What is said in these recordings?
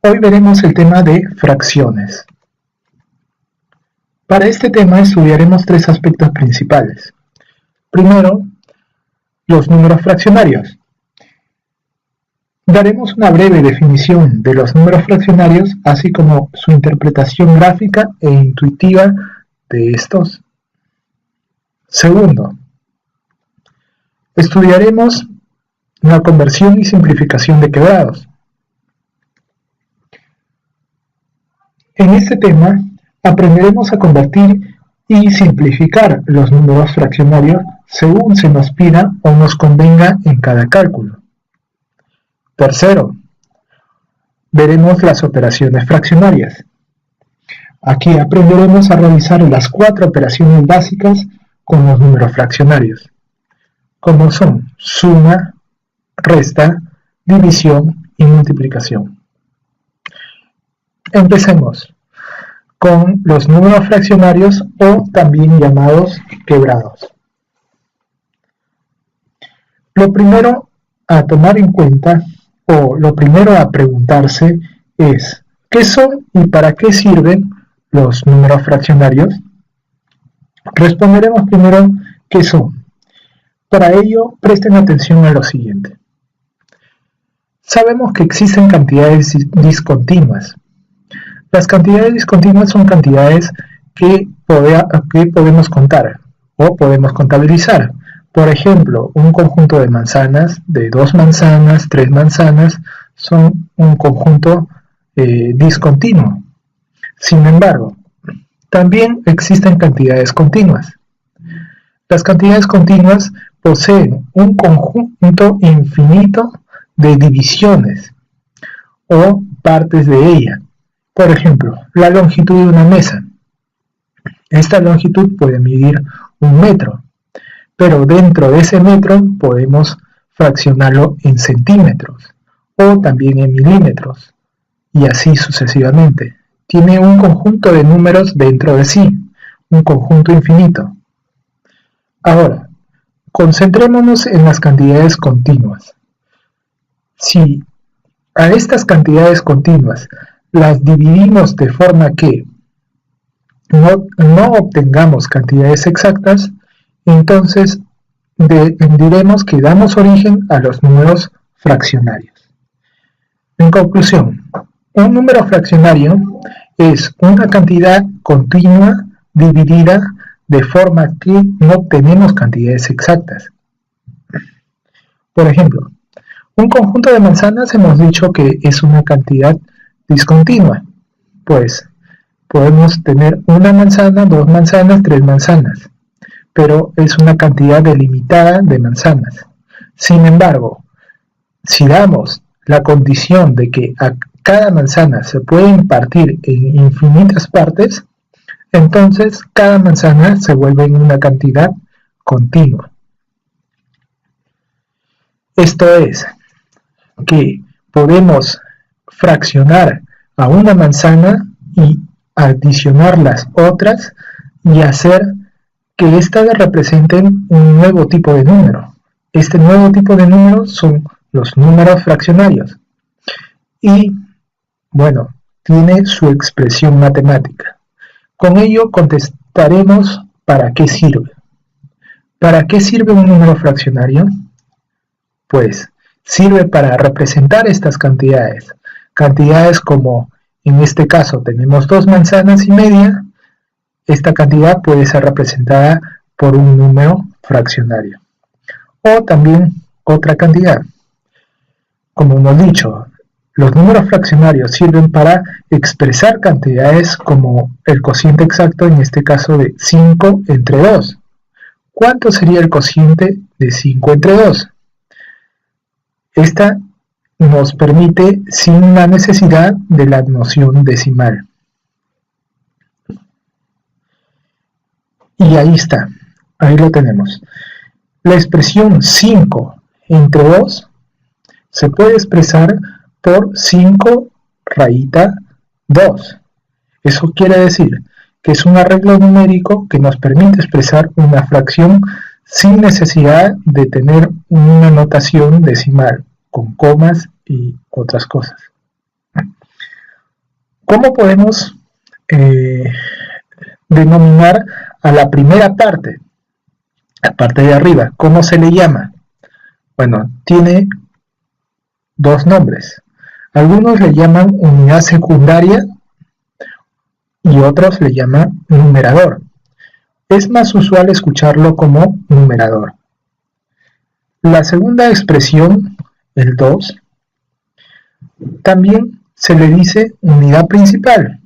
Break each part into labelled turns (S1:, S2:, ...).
S1: Hoy veremos el tema de fracciones. Para este tema estudiaremos tres aspectos principales. Primero, los números fraccionarios. Daremos una breve definición de los números fraccionarios, así como su interpretación gráfica e intuitiva de estos. Segundo, estudiaremos la conversión y simplificación de quebrados. En este tema aprenderemos a convertir y simplificar los números fraccionarios según se nos pida o nos convenga en cada cálculo. Tercero, veremos las operaciones fraccionarias. Aquí aprenderemos a realizar las 4 operaciones básicas con los números fraccionarios, como son suma, resta, división y multiplicación. Empecemos con los números fraccionarios o también llamados quebrados. Lo primero a tomar en cuenta o lo primero a preguntarse es ¿qué son y para qué sirven los números fraccionarios? Responderemos primero ¿qué son? Para ello presten atención a lo siguiente. Sabemos que existen cantidades discontinuas. Las cantidades discontinuas son cantidades que podemos contar o podemos contabilizar. Por ejemplo, un conjunto de manzanas, de 2 manzanas, 3 manzanas, son un conjunto discontinuo. Sin embargo, también existen cantidades continuas. Las cantidades continuas poseen un conjunto infinito de divisiones o partes de ella. Por ejemplo, la longitud de una mesa. Esta longitud puede medir 1 metro, pero dentro de ese metro podemos fraccionarlo en centímetros o también en milímetros y así sucesivamente. Tiene un conjunto de números dentro de sí, un conjunto infinito. Ahora, concentrémonos en las cantidades continuas. Si a estas cantidades continuas las dividimos de forma que no obtengamos cantidades exactas, entonces diremos que damos origen a los números fraccionarios. En conclusión, un número fraccionario es una cantidad continua dividida de forma que no obtenemos cantidades exactas. Por ejemplo, un conjunto de manzanas hemos dicho que es una cantidad discontinua, pues podemos tener 1 manzana, 2 manzanas, 3 manzanas, pero es una cantidad delimitada de manzanas. Sin embargo, si damos la condición de que a cada manzana se pueden partir en infinitas partes, entonces cada manzana se vuelve en una cantidad continua. Esto es, que podemos fraccionar a una manzana y adicionar las otras y hacer que éstas representen un nuevo tipo de número. Este nuevo tipo de número son los números fraccionarios. Y, bueno, tiene su expresión matemática. Con ello contestaremos ¿para qué sirve? ¿Para qué sirve un número fraccionario? Pues sirve para representar estas cantidades. Cantidades como, en este caso, tenemos 2 manzanas y media. Esta cantidad puede ser representada por un número fraccionario. O también otra cantidad. Como hemos dicho, los números fraccionarios sirven para expresar cantidades como el cociente exacto, en este caso de 5 entre 2. ¿Cuánto sería el cociente de 5 entre 2? Esta nos permite sin la necesidad de la noción decimal. Y ahí está, ahí lo tenemos. La expresión 5 entre 2 se puede expresar por 5 rayita 2. Eso quiere decir que es un arreglo numérico que nos permite expresar una fracción sin necesidad de tener una notación decimal con comas y otras cosas. ¿Cómo podemos denominar a la primera parte? La parte de arriba, ¿cómo se le llama? Bueno, tiene dos nombres. Algunos le llaman unidad secundaria y otros le llaman numerador. Es más usual escucharlo como numerador. La segunda expresión, el 2, también se le dice unidad principal,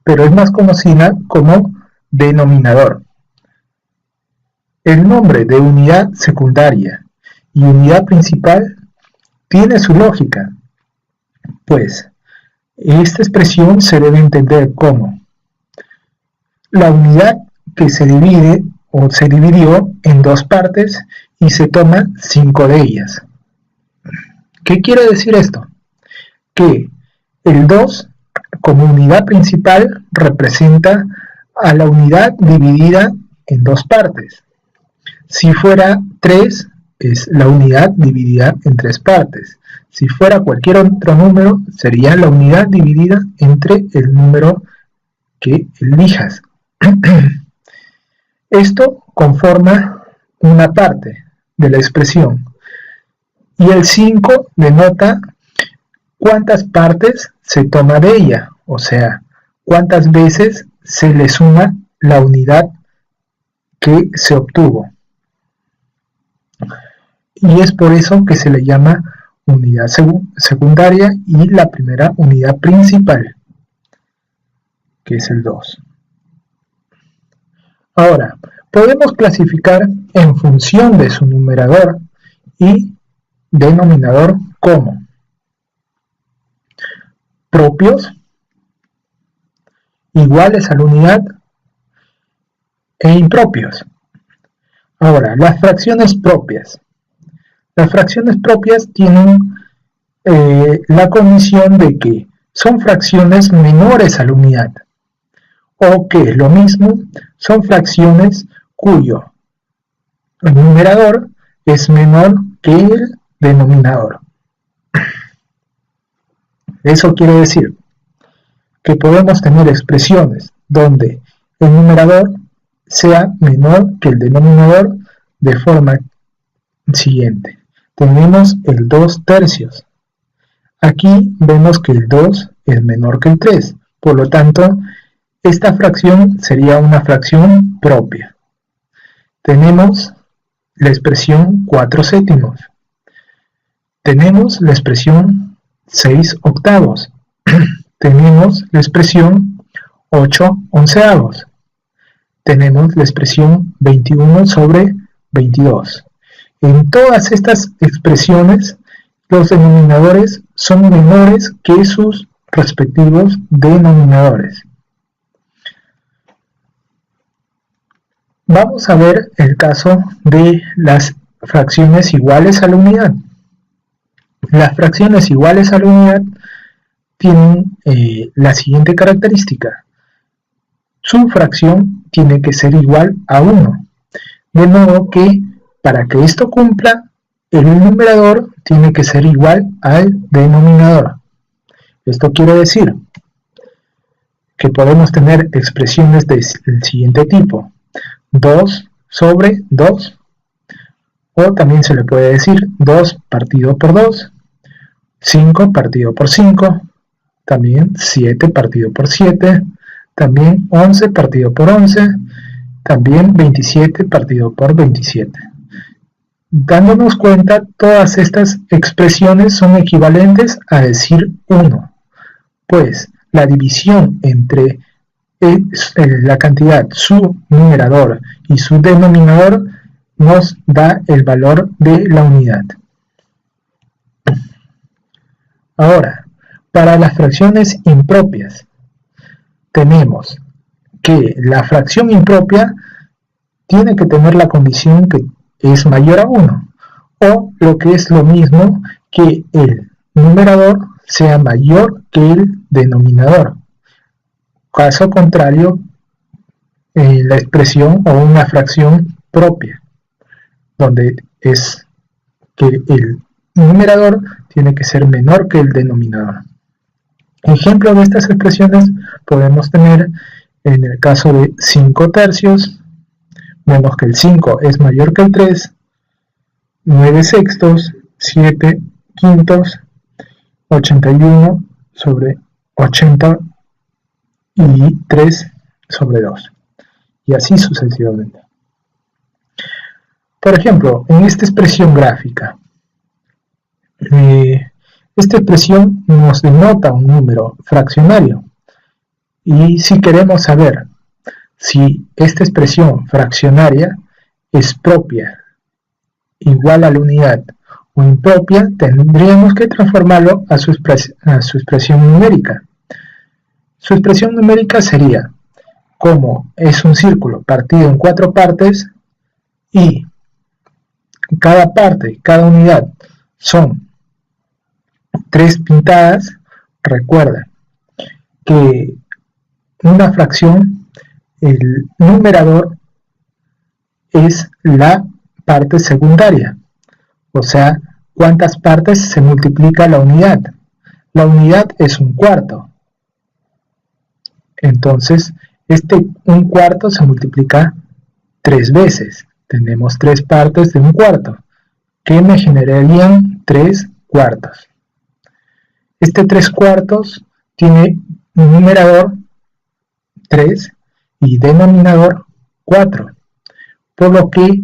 S1: pero es más conocida como denominador. El nombre de unidad secundaria y unidad principal tiene su lógica, pues esta expresión se debe entender como la unidad que se divide o se dividió en dos partes y se toman 5 de ellas. ¿Qué quiere decir esto? Que el 2 como unidad principal representa a la unidad dividida en dos partes. Si fuera 3, es la unidad dividida en tres partes. Si fuera cualquier otro número, sería la unidad dividida entre el número que elijas. Esto conforma una parte de la expresión. Y el 5 denota cuántas partes se toma de ella, o sea, cuántas veces se le suma la unidad que se obtuvo. Y es por eso que se le llama unidad secundaria y la primera unidad principal, que es el 2. Ahora, podemos clasificar en función de su numerador y denominador como propios, iguales a la unidad e impropios. Ahora, las fracciones propias. Las fracciones propias tienen la condición de que son fracciones menores a la unidad, o que es lo mismo, son fracciones cuyo numerador es menor que el denominador. Eso quiere decir que podemos tener expresiones donde el numerador sea menor que el denominador de forma siguiente. Tenemos el 2 tercios. Aquí vemos que el 2 es menor que el 3. Por lo tanto, esta fracción sería una fracción propia. Tenemos la expresión 4 séptimos. Tenemos la expresión 6 octavos. Tenemos la expresión 8 onceavos. Tenemos la expresión 21 sobre 22. En todas estas expresiones, los denominadores son menores que sus respectivos denominadores. Vamos a ver el caso de las fracciones iguales a la unidad. Las fracciones iguales a la unidad tienen la siguiente característica. Su fracción tiene que ser igual a 1. De modo que para que esto cumpla, el numerador tiene que ser igual al denominador. Esto quiere decir que podemos tener expresiones del siguiente tipo. 2 sobre 2, o también se le puede decir 2 partido por 2, 5 partido por 5, también 7 partido por 7, también 11 partido por 11, también 27 partido por 27. Dándonos cuenta, todas estas expresiones son equivalentes a decir 1, pues la división entre la cantidad, su numerador y su denominador nos da el valor de la unidad. Ahora, para las fracciones impropias, tenemos que la fracción impropia tiene que tener la condición que es mayor a 1, o lo que es lo mismo, que el numerador sea mayor que el denominador. Caso contrario, la expresión o una fracción propia, donde es que el numerador tiene que ser menor que el denominador. Ejemplo de estas expresiones podemos tener en el caso de 5 tercios, vemos que el 5 es mayor que el 3, 9 sextos, 7 quintos, 81 sobre 80 y 3 sobre 2, y así sucesivamente. Por ejemplo, en esta expresión gráfica, esta expresión nos denota un número fraccionario, y si queremos saber si esta expresión fraccionaria es propia, igual a la unidad, o impropia, tendríamos que transformarlo a su expresión numérica. Su expresión numérica sería, como es un círculo partido en 4 partes, y cada parte, cada unidad son 3 pintadas, recuerda que una fracción, el numerador es la parte secundaria, o sea, ¿cuántas partes se multiplica la unidad? La unidad es un cuarto, entonces un cuarto se multiplica 3 veces, tenemos 3 partes de un cuarto, que me generarían 3 cuartos. Este 3 cuartos tiene un numerador 3 y denominador 4, por lo que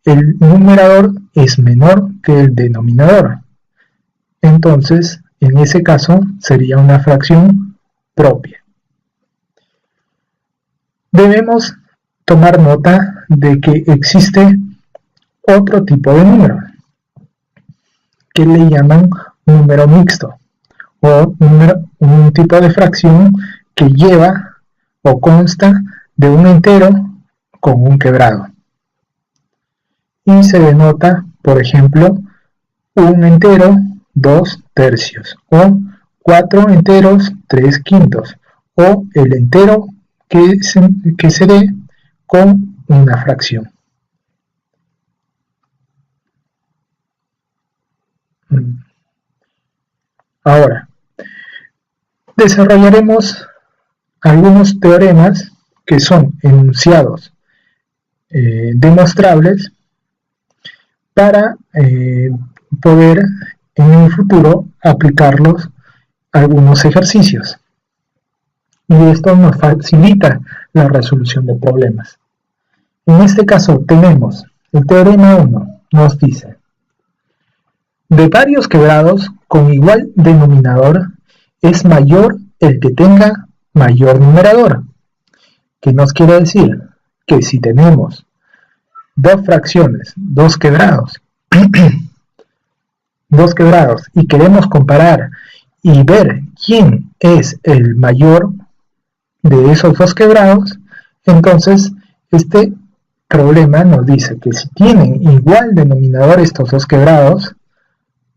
S1: el numerador es menor que el denominador. Entonces, en ese caso, sería una fracción propia. Debemos tomar nota de que existe otro tipo de número, que le llaman número mixto, o un tipo de fracción que lleva o consta de un entero con un quebrado. Y se denota, por ejemplo, un entero 2 tercios, o 4 enteros 3 quintos, o el entero que se dé con una fracción. Ahora, desarrollaremos algunos teoremas que son enunciados demostrables para poder en el futuro aplicarlos a algunos ejercicios. Y esto nos facilita la resolución de problemas. En este caso tenemos el teorema 1, nos dice: de varios quebrados con igual denominador es mayor el que tenga mayor numerador. ¿Qué nos quiere decir? Que si tenemos dos fracciones, dos quebrados, y queremos comparar y ver quién es el mayor de esos dos quebrados, entonces este problema nos dice que si tienen igual denominador estos dos quebrados,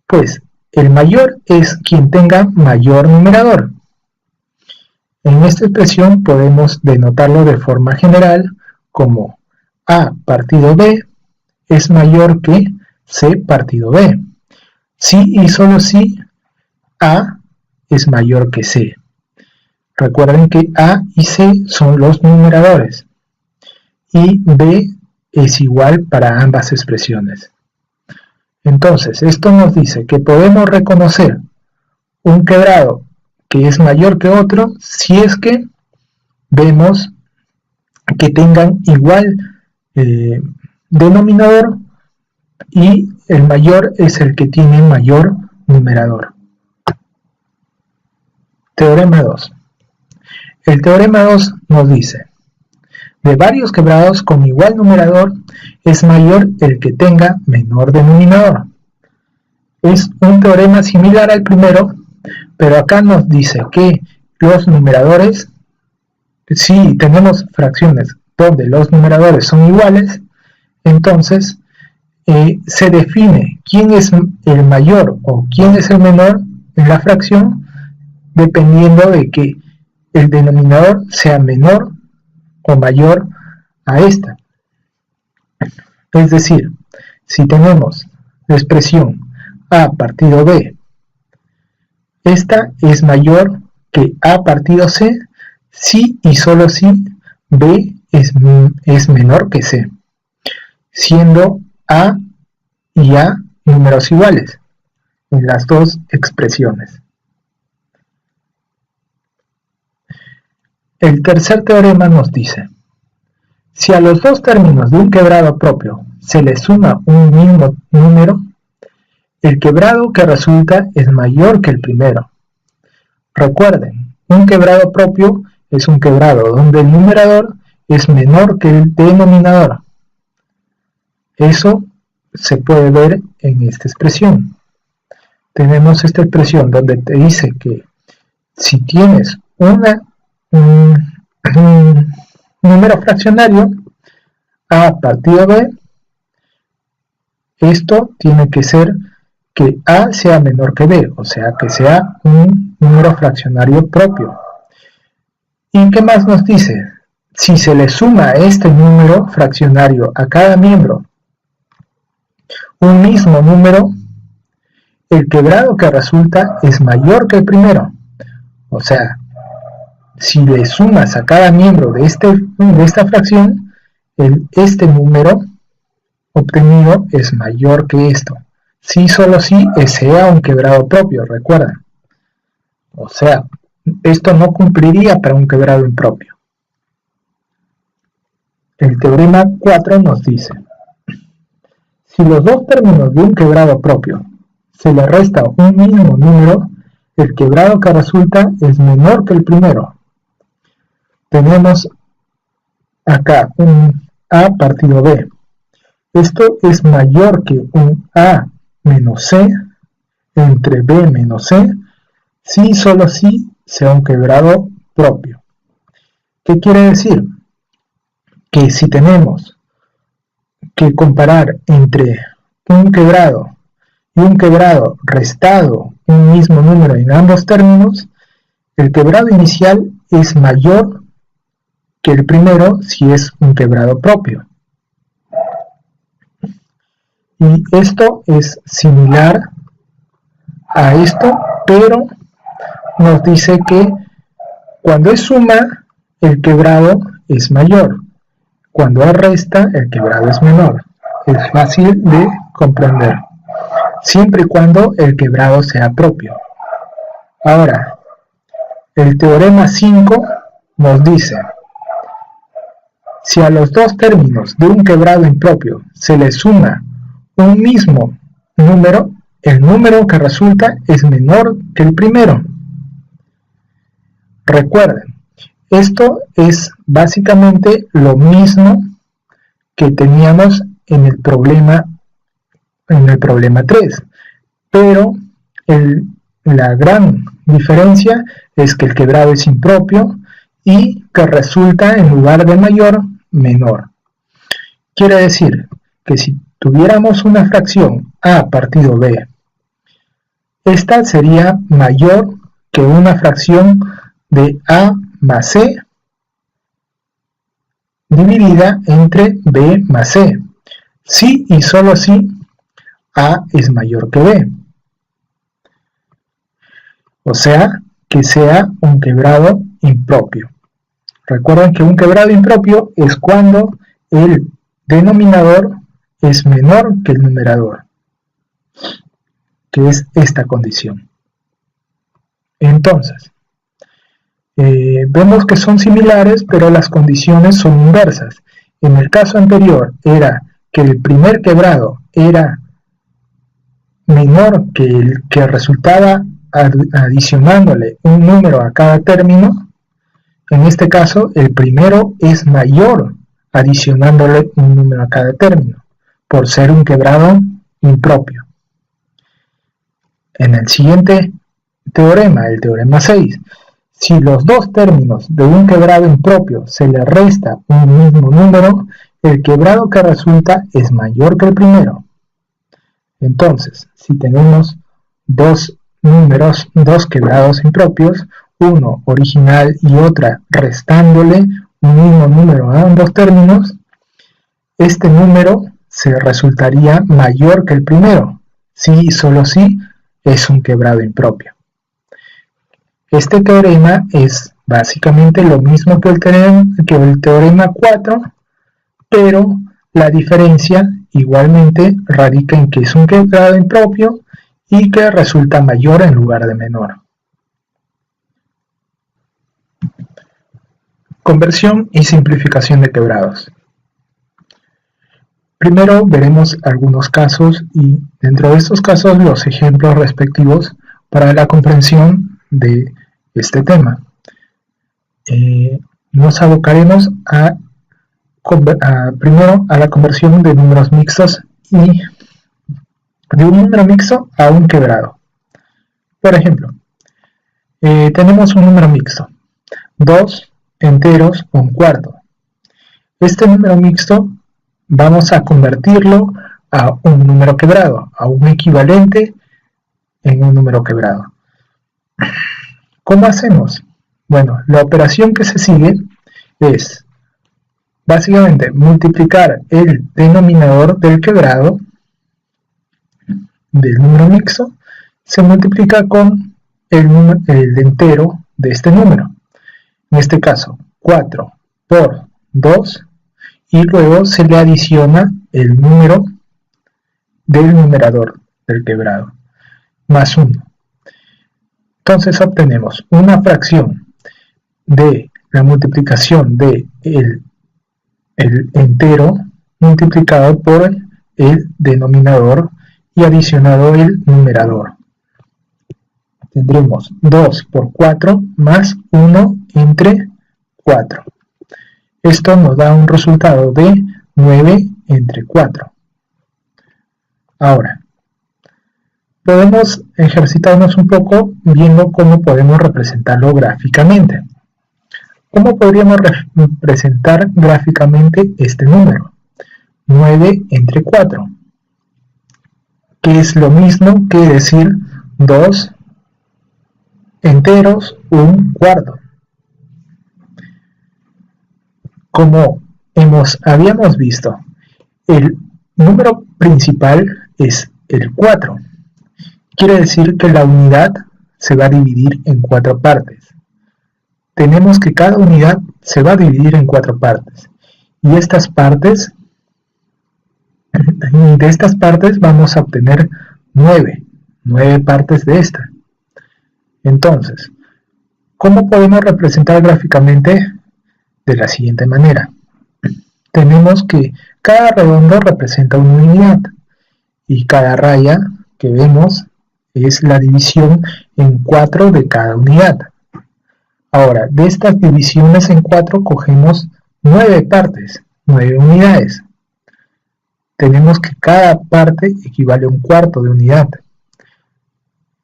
S1: pues el mayor es quien tenga mayor numerador. En esta expresión podemos denotarlo de forma general como A partido B es mayor que C partido B. Si y solo si A es mayor que C. Recuerden que A y C son los numeradores y B es igual para ambas expresiones. Entonces, esto nos dice que podemos reconocer un quebrado que es mayor que otro si es que vemos que tengan igual denominador y el mayor es el que tiene mayor numerador. Teorema 2. El teorema 2 nos dice: de varios quebrados con igual numerador es mayor el que tenga menor denominador. Es un teorema similar al primero, pero acá nos dice que los numeradores, si tenemos fracciones donde los numeradores son iguales, entonces se define quién es el mayor o quién es el menor en la fracción dependiendo de que el denominador sea menor o mayor a esta. Es decir, si tenemos la expresión A partido B, esta es mayor que A partido C, si y solo si B es menor que C, siendo A y A números iguales en las dos expresiones. El tercer teorema nos dice: si a los dos términos de un quebrado propio se le suma un mismo número, el quebrado que resulta es mayor que el primero. Recuerden, un quebrado propio es un quebrado donde el numerador es menor que el denominador. Eso se puede ver en esta expresión. Tenemos esta expresión donde te dice que si tienes un número fraccionario A partido B, esto tiene que ser que A sea menor que B, o sea que sea un número fraccionario propio. ¿Y qué más nos dice? Si se le suma a este número fraccionario a cada miembro un mismo número, el quebrado que resulta es mayor que el primero. O sea, si le sumas a cada miembro de esta fracción, este número obtenido es mayor que esto. Si solo si sea un quebrado propio, recuerda. O sea, esto no cumpliría para un quebrado impropio. El teorema 4 nos dice: si los dos términos de un quebrado propio se le resta un mismo número, el quebrado que resulta es menor que el primero. Tenemos acá un A partido B. Esto es mayor que un A menos C entre B menos C, si y solo si sea un quebrado propio. ¿Qué quiere decir? Que si tenemos que comparar entre un quebrado y un quebrado restado un mismo número en ambos términos, el quebrado inicial es mayor que el primero si es un quebrado propio. Y esto es similar a esto, pero nos dice que cuando es suma, el quebrado es mayor. Cuando es resta, el quebrado es menor. Es fácil de comprender, siempre y cuando el quebrado sea propio. Ahora, el teorema 5 nos dice: si a los dos términos de un quebrado impropio se le suma un mismo número, el número que resulta es menor que el primero. Recuerden, esto es básicamente lo mismo que teníamos en el problema 3, pero la gran diferencia es que el quebrado es impropio y que resulta en lugar de mayor, menor. Quiere decir que si tuviéramos una fracción A partido B, esta sería mayor que una fracción de A más C dividida entre B más C. Si y solo si A es mayor que B. O sea, que sea un quebrado impropio. Recuerden que un quebrado impropio es cuando el denominador es menor que el numerador, que es esta condición. Entonces, vemos que son similares, pero las condiciones son inversas. En el caso anterior era que el primer quebrado era menor que el que resultaba adicionándole un número a cada término. En este caso, el primero es mayor adicionándole un número a cada término, por ser un quebrado impropio. En el siguiente teorema, el teorema 6, si los dos términos de un quebrado impropio se le resta un mismo número, el quebrado que resulta es mayor que el primero. Entonces, si tenemos dos quebrados impropios, uno original y otra restándole un mismo número a ambos términos, este número se resultaría mayor que el primero, si y solo si es un quebrado impropio. Este teorema es básicamente lo mismo que el teorema 4, pero la diferencia igualmente radica en que es un quebrado impropio y que resulta mayor en lugar de menor. Conversión y simplificación de quebrados. Primero veremos algunos casos y dentro de estos casos los ejemplos respectivos para la comprensión de este tema. Nos abocaremos primero a la conversión de números mixtos y de un número mixto a un quebrado. Por ejemplo, tenemos un número mixto, 2 enteros, un cuarto. Este número mixto vamos a convertirlo a un número quebrado, a un equivalente en un número quebrado. ¿Cómo hacemos? Bueno, la operación que se sigue es básicamente multiplicar el denominador del quebrado del número mixto, se multiplica con el entero de este número. En este caso, 4 por 2, y luego se le adiciona el número del numerador del quebrado, más 1. Entonces obtenemos una fracción de la multiplicación de el entero multiplicado por el denominador y adicionado el numerador. Tendremos 2 por 4 más 1 entre 4. Esto nos da un resultado de 9 entre 4. Ahora, podemos ejercitarnos un poco viendo cómo podemos representarlo gráficamente. ¿Cómo podríamos representar gráficamente este número? 9 entre 4, que es lo mismo que decir 2 enteros, un cuarto. Como habíamos visto, el número principal es el 4. Quiere decir que la unidad se va a dividir en 4 partes. Tenemos que cada unidad se va a dividir en 4 partes. Y de estas partes vamos a obtener 9 partes de esta. Entonces, ¿cómo podemos representar gráficamente? De la siguiente manera. Tenemos que cada redondo representa una unidad y cada raya que vemos es la división en 4 de cada unidad. Ahora, de estas divisiones en 4 cogemos 9 partes, 9 unidades. Tenemos que cada parte equivale a un cuarto de unidad.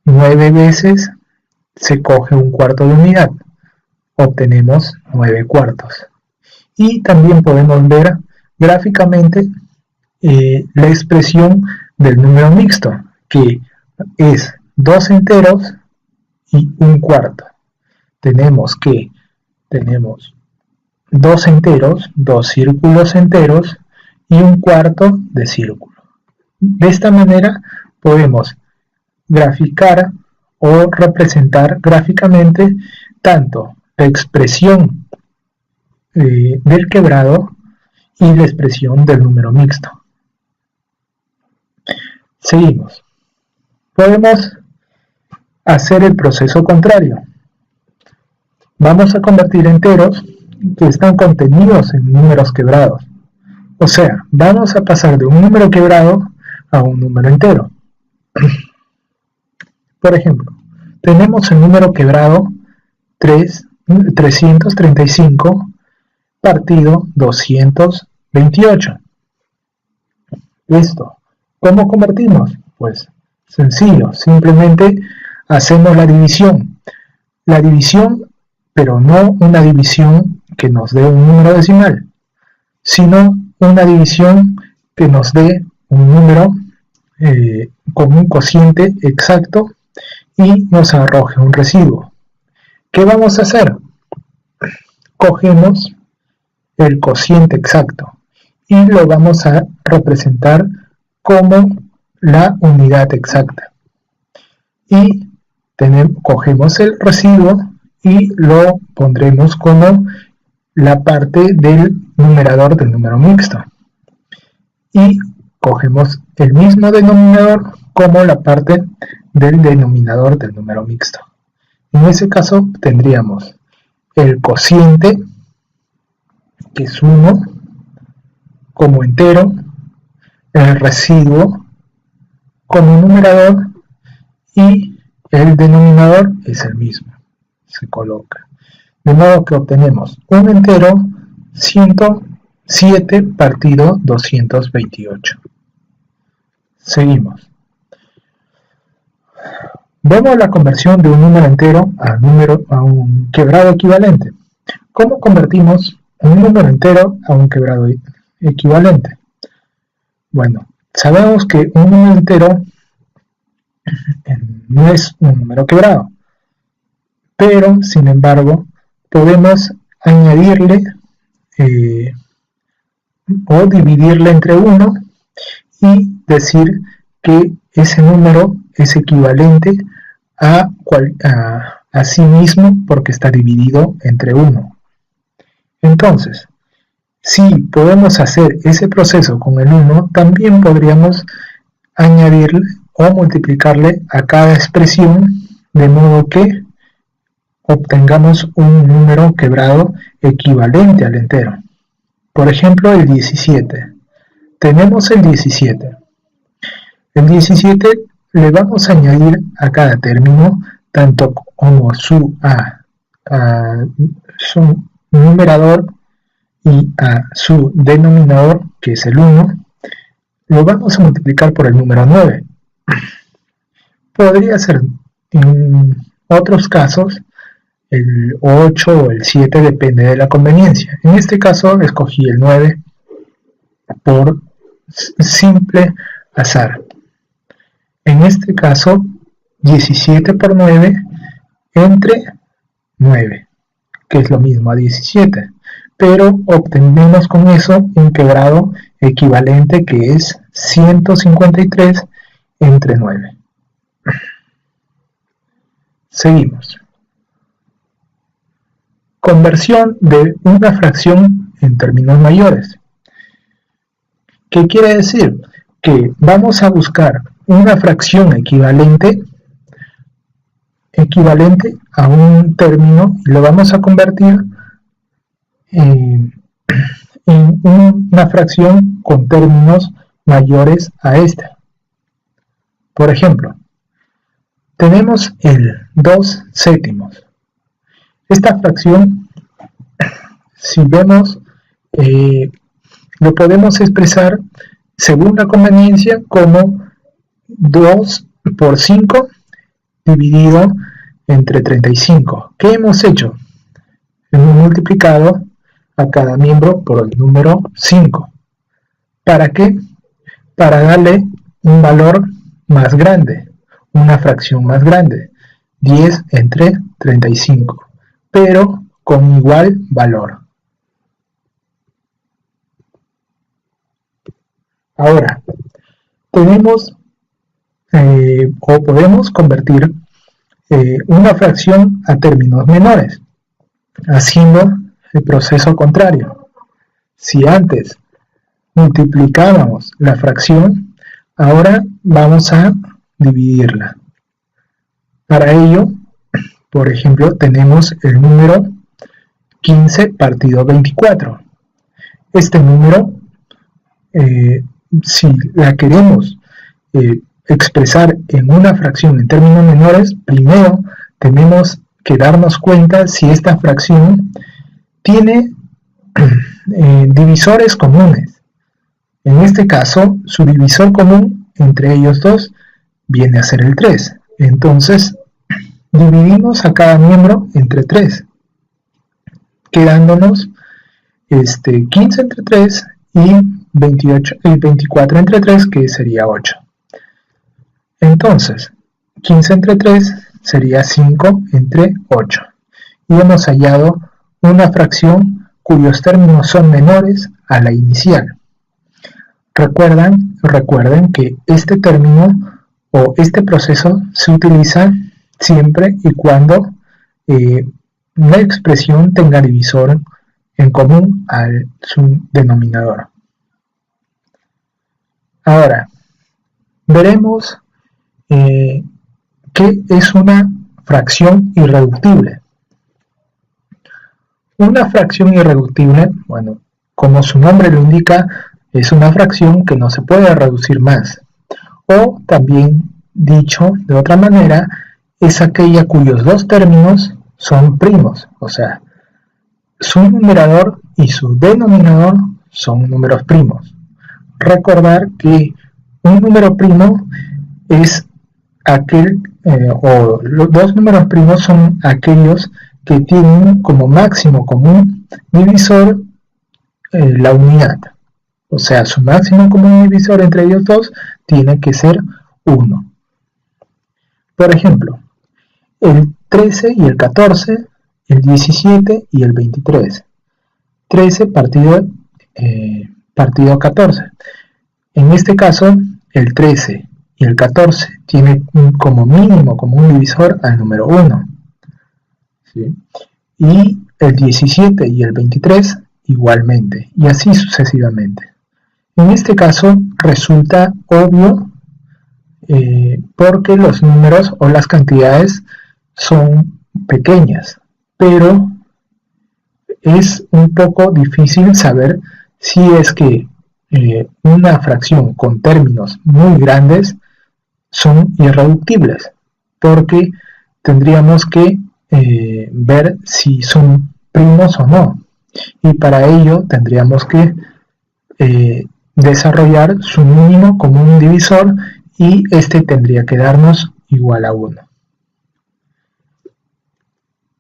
S1: 9 veces se coge un cuarto de unidad. Obtenemos 9 cuartos. Y también podemos ver gráficamente la expresión del número mixto, que es 2 enteros y un cuarto. Tenemos 2 enteros, 2 círculos enteros y un cuarto de círculo. De esta manera podemos graficar o representar gráficamente tanto la expresión del quebrado y la expresión del número mixto. Seguimos. Podemos hacer el proceso contrario. Vamos a convertir enteros que están contenidos en números quebrados. O sea, vamos a pasar de un número quebrado a un número entero. Por ejemplo, tenemos el número quebrado 335 partido 228. Esto, ¿cómo convertimos? Pues sencillo, simplemente hacemos la división. La división, pero no una división que nos dé un número decimal, sino una división que nos dé un número con un cociente exacto y nos arroje un residuo. ¿Qué vamos a hacer? Cogemos el cociente exacto y lo vamos a representar como la unidad exacta. Y cogemos el residuo y lo pondremos como la parte del numerador del número mixto. Y cogemos el mismo denominador como la parte del denominador del número mixto. En ese caso tendríamos el cociente, que es 1, como entero, el residuo como numerador y el denominador es el mismo, se coloca. De modo que obtenemos un entero 107 partido 228. Seguimos. Vemos la conversión de un número entero a un quebrado equivalente. ¿Cómo convertimos un número entero a un quebrado equivalente? Bueno, sabemos que un número entero no es un número quebrado, pero sin embargo podemos añadirle o dividirle entre 1 y decir que ese número es equivalente a sí mismo porque está dividido entre 1. Entonces, si podemos hacer ese proceso con el 1, también podríamos añadirle o multiplicarle a cada expresión de modo que obtengamos un número quebrado equivalente al entero. Por ejemplo, el 17. Tenemos el 17. El 17 le vamos a añadir a cada término tanto como su numerador y a su denominador, que es el 1, lo vamos a multiplicar por el número 9. Podría ser en otros casos el 8 o el 7, depende de la conveniencia. En este caso escogí el 9 por simple azar. En este caso 17 por 9 entre 9, que es lo mismo a 17, pero obtenemos con eso un quebrado equivalente que es 153 entre 9. Seguimos. Conversión de una fracción en términos mayores. ¿Qué quiere decir? Que vamos a buscar una fracción equivalente a un término y lo vamos a convertir en una fracción con términos mayores a esta. Por ejemplo, tenemos el 2 séptimos. Esta fracción, si vemos, lo podemos expresar según la conveniencia como 2 por 5 dividido entre 35. ¿Qué hemos hecho? Hemos multiplicado a cada miembro por el número 5. ¿Para qué? Para darle un valor más grande, una fracción más grande, 10 entre 35, pero con igual valor. Ahora, tenemos o podemos convertir una fracción a términos menores, haciendo el proceso contrario. Si antes multiplicábamos la fracción, ahora vamos a dividirla. Para ello, por ejemplo, tenemos el número 15 partido 24. Este número, si la queremos expresar en una fracción en términos menores, primero tenemos que darnos cuenta si esta fracción tiene divisores comunes. En este caso, su divisor común entre ellos dos viene a ser el 3. Entonces, dividimos a cada miembro entre 3, quedándonos 15 entre 3 y 24 entre 3, que sería 8. Entonces, 15 entre 3 sería 5 entre 8. Y hemos hallado una fracción cuyos términos son menores a la inicial. Recuerden que este término o este proceso se utiliza siempre y cuando la expresión tenga divisor en común al su denominador. Ahora, veremos qué es una fracción irreductible. Una fracción irreductible, bueno, como su nombre lo indica, es una fracción que no se puede reducir más. O también, dicho de otra manera, es aquella cuyos dos términos son primos, o sea, su numerador y su denominador son números primos. Recordar que un número primo es aquel, o los dos números primos son aquellos que tienen como máximo común divisor la unidad. O sea, su máximo común divisor entre ellos dos tiene que ser 1. Por ejemplo, el 13 y el 14, el 17 y el 23. 13 partido 14. En este caso, el 13 y el 14 tienen como mínimo común divisor al número 1. ¿Sí? Y el 17 y el 23 igualmente, y así sucesivamente. En este caso resulta obvio porque los números o las cantidades son pequeñas, pero es un poco difícil saber si es que una fracción con términos muy grandes son irreductibles, porque tendríamos que ver si son primos o no, y para ello tendríamos que desarrollar su mínimo común divisor y este tendría que darnos igual a 1.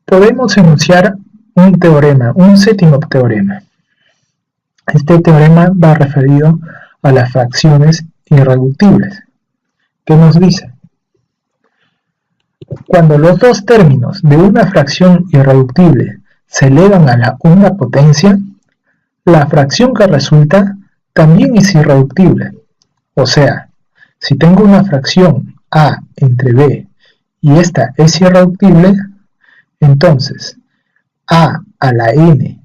S1: Podemos enunciar un teorema, un séptimo teorema. Este teorema va referido a las fracciones irreductibles. ¿Qué nos dice? Cuando los dos términos de una fracción irreductible se elevan a la una potencia, la fracción que resulta también es irreductible. O sea, si tengo una fracción a entre b y esta es irreductible, entonces a la n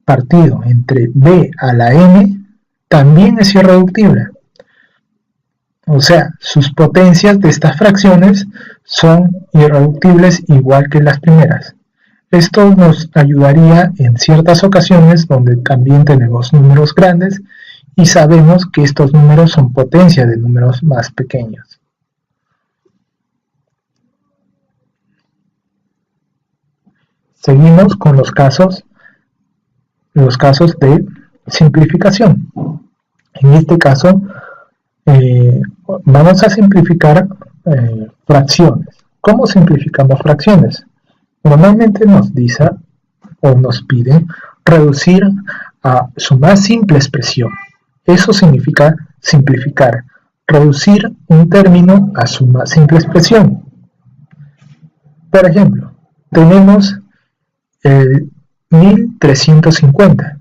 S1: partido entre b a la n también es irreductible. O sea, sus potencias de estas fracciones son irreductibles igual que las primeras. Esto nos ayudaría en ciertas ocasiones donde también tenemos números grandes y sabemos que estos números son potencia de números más pequeños. Seguimos con los casos de simplificación. En este caso, vamos a simplificar fracciones. ¿Cómo simplificamos fracciones? Normalmente nos dice o nos pide reducir a su más simple expresión. Eso significa simplificar, reducir un término a su más simple expresión. Por ejemplo, tenemos el 1350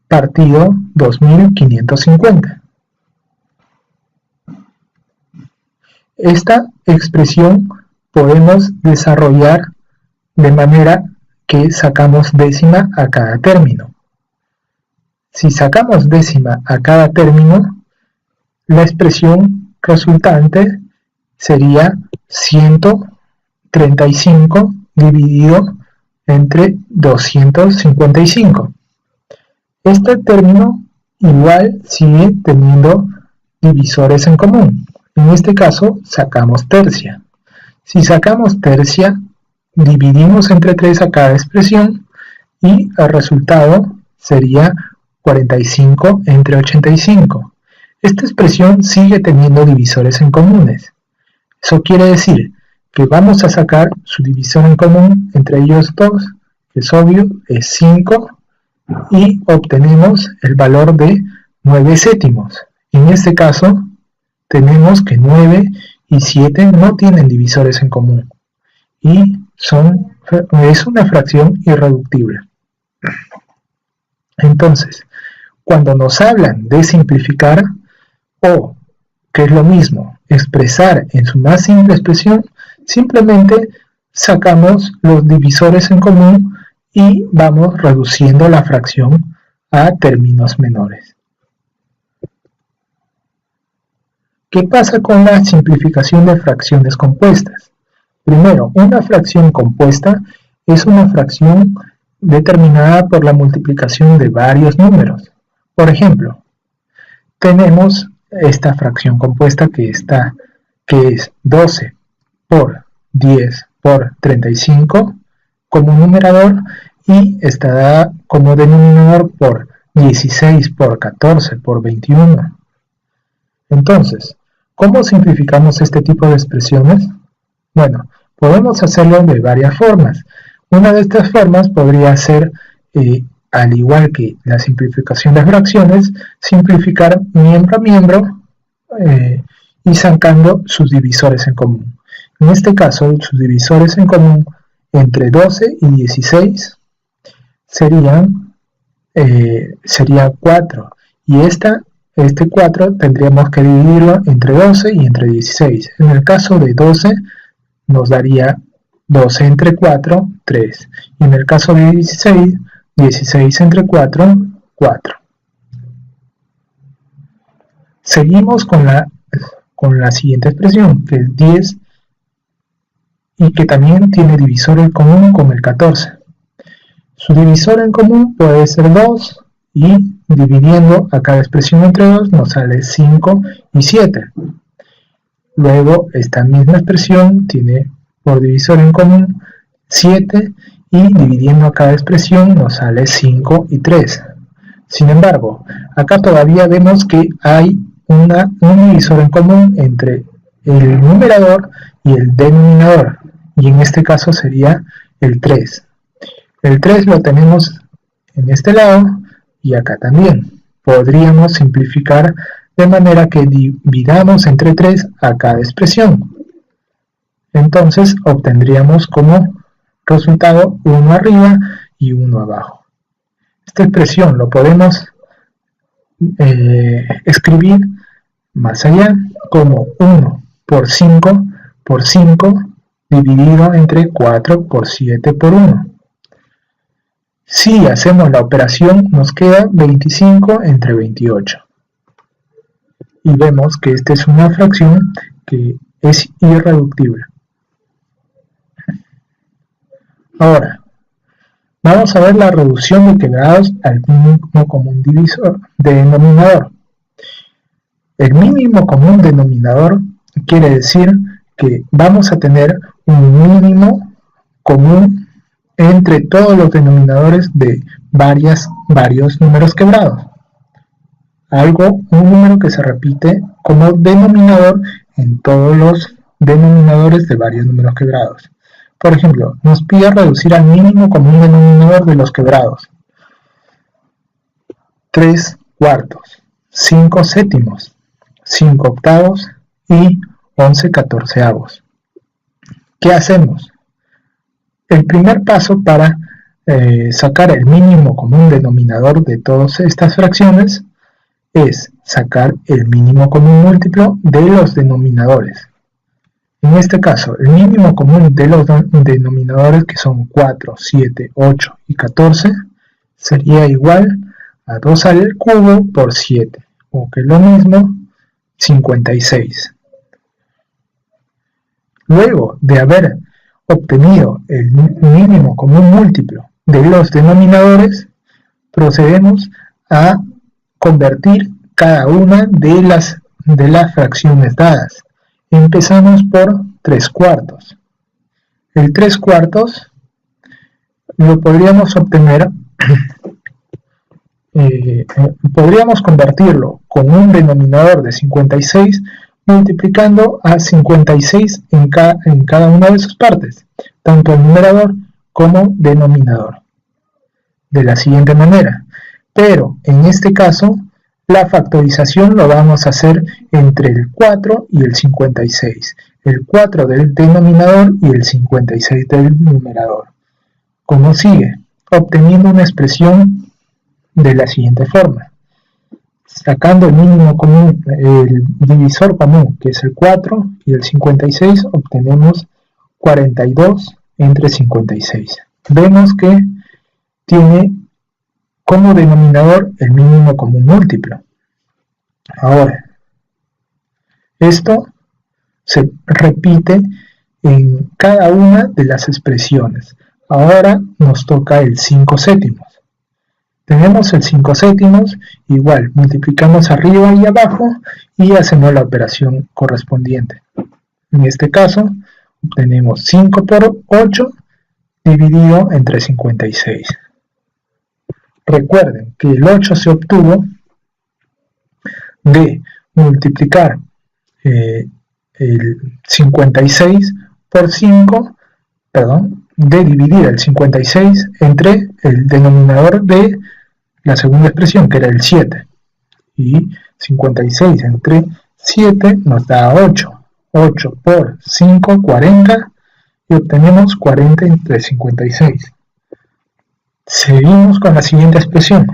S1: partido 2550. Esta expresión podemos desarrollar de manera que sacamos décima a cada término. Si sacamos décima a cada término, la expresión resultante sería 135 dividido entre 255. Este término igual sigue teniendo divisores en común. En este caso sacamos tercia. Si sacamos tercia, dividimos entre 3 a cada expresión y el resultado sería 45 entre 85. Esta expresión sigue teniendo divisores en comunes. Eso quiere decir que vamos a sacar su divisor en común entre ellos dos, que es obvio, es 5, y obtenemos el valor de 9 séptimos. En este caso, tenemos que 9 y 7 no tienen divisores en común, y es una fracción irreductible. Entonces, cuando nos hablan de simplificar, o, que es lo mismo, expresar en su más simple expresión, Simplemente sacamos los divisores en común y vamos reduciendo la fracción a términos menores. ¿Qué pasa con la simplificación de fracciones compuestas? Primero, una fracción compuesta es una fracción determinada por la multiplicación de varios números. Por ejemplo, tenemos esta fracción compuesta que es 12 por 10 por 35 como numerador y está dada como denominador por 16 por 14 por 21. Entonces, ¿cómo simplificamos este tipo de expresiones? Bueno, podemos hacerlo de varias formas. Una de estas formas podría ser, al igual que la simplificación de fracciones, simplificar miembro a miembro y sacando sus divisores en común. En este caso, sus divisores en común entre 12 y 16 sería 4. Y este 4 tendríamos que dividirlo entre 12 y entre 16. En el caso de 12 nos daría 12 entre 4, 3. Y en el caso de 16, 16 entre 4, 4. Seguimos con la siguiente expresión, que es 10, y que también tiene divisor en común con el 14. Su divisor en común puede ser 2, y dividiendo a cada expresión entre 2 nos sale 5 y 7. Luego, esta misma expresión tiene por divisor en común 7 y dividiendo a cada expresión nos sale 5 y 3. Sin embargo, acá todavía vemos que hay un divisor en común entre el numerador y el denominador, y en este caso sería el 3. El 3 lo tenemos en este lado y acá también. Podríamos simplificar de manera que dividamos entre 3 a cada expresión. Entonces obtendríamos como resultado 1 arriba y 1 abajo. Esta expresión lo podemos escribir más allá como 1 por 5 por 5 dividido entre 4 por 7 por 1. Si hacemos la operación nos queda 25 entre 28. Y vemos que esta es una fracción que es irreductible. Ahora, vamos a ver la reducción de quebrados al mínimo común denominador. El mínimo común denominador quiere decir que vamos a tener un mínimo común entre todos los denominadores de varios números quebrados. Un número que se repite como denominador en todos los denominadores de varios números quebrados. Por ejemplo, nos pide reducir al mínimo común denominador de los quebrados. 3 cuartos, 5 séptimos, 5 octavos y 11 catorceavos. ¿Qué hacemos? El primer paso para sacar el mínimo común denominador de todas estas fracciones es sacar el mínimo común múltiplo de los denominadores. En este caso, el mínimo común de los denominadores, que son 4, 7, 8 y 14, sería igual a 2 al cubo por 7, o que es lo mismo, 56. Luego de haber obtenido el mínimo común múltiplo de los denominadores, procedemos a convertir cada una de las fracciones dadas. Empezamos por 3 cuartos. El 3 cuartos lo podríamos obtener, podríamos convertirlo con un denominador de 56 multiplicando a 56 en cada una de sus partes, tanto el numerador como denominador, de la siguiente manera. Pero en este caso, la factorización lo vamos a hacer entre el 4 y el 56, el 4 del denominador y el 56 del numerador. Como sigue, obteniendo una expresión de la siguiente forma. Sacando el mínimo común, el divisor común, que es el 4, y el 56, obtenemos 42 entre 56. Vemos que tiene como denominador el mínimo común múltiplo. Ahora, esto se repite en cada una de las expresiones. Ahora nos toca el 5 séptimos. Tenemos el 5 séptimos, igual multiplicamos arriba y abajo y hacemos la operación correspondiente. En este caso, obtenemos 5 por 8 dividido entre 56. Recuerden que el 8 se obtuvo de multiplicar el 56 por 5, de dividir el 56 entre el denominador de la segunda expresión, que era el 7. Y 56 entre 7 nos da 8. 8 por 5, 40, y obtenemos 40 entre 56. Seguimos con la siguiente expresión.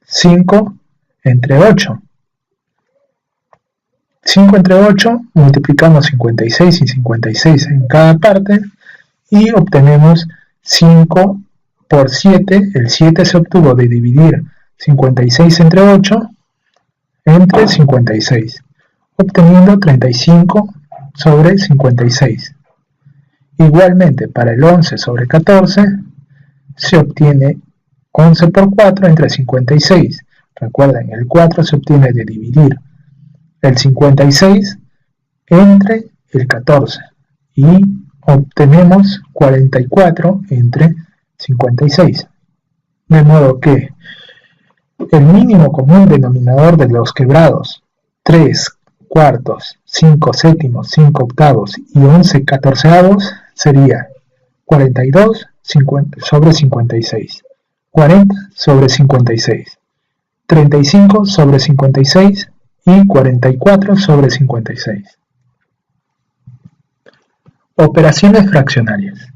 S1: 5 entre 8. 5 entre 8, multiplicamos 56 y 56 en cada parte y obtenemos 5 por 7. El 7 se obtuvo de dividir 56 entre 8 entre 56, obteniendo 35 sobre 56. Igualmente, para el 11 sobre 14 se obtiene 11 por 4 entre 56. Recuerden, el 4 se obtiene de dividir el 56 entre el 14 y obtenemos 44 entre 56. De modo que el mínimo común denominador de los quebrados 3 cuartos, 5 séptimos, 5 octavos y 11 catorceavos sería 42 sobre 56, 40 sobre 56, 35 sobre 56 y 44 sobre 56. Operaciones fraccionarias.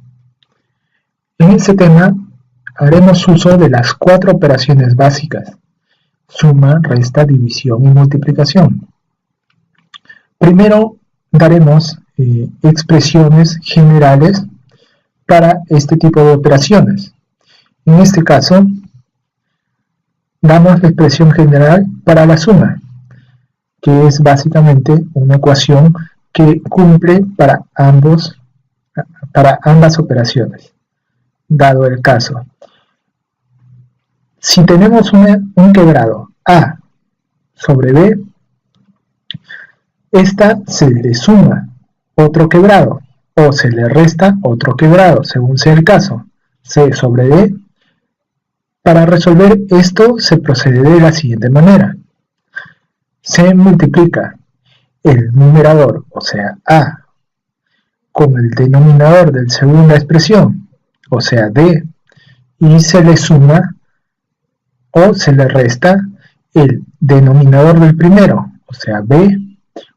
S1: En este tema haremos uso de las 4 operaciones básicas: suma, resta, división y multiplicación. Primero daremos expresiones generales para este tipo de operaciones. En este caso, damos la expresión general para la suma, que es básicamente una ecuación que cumple para ambas operaciones, dado el caso. Si tenemos un quebrado A sobre B, esta se le suma otro quebrado o se le resta otro quebrado, según sea el caso, C sobre D. Para resolver esto se procede de la siguiente manera. Se multiplica el numerador, o sea A, con el denominador de la segunda expresión, o sea D, y se le suma o se le resta el denominador del primero, o sea B,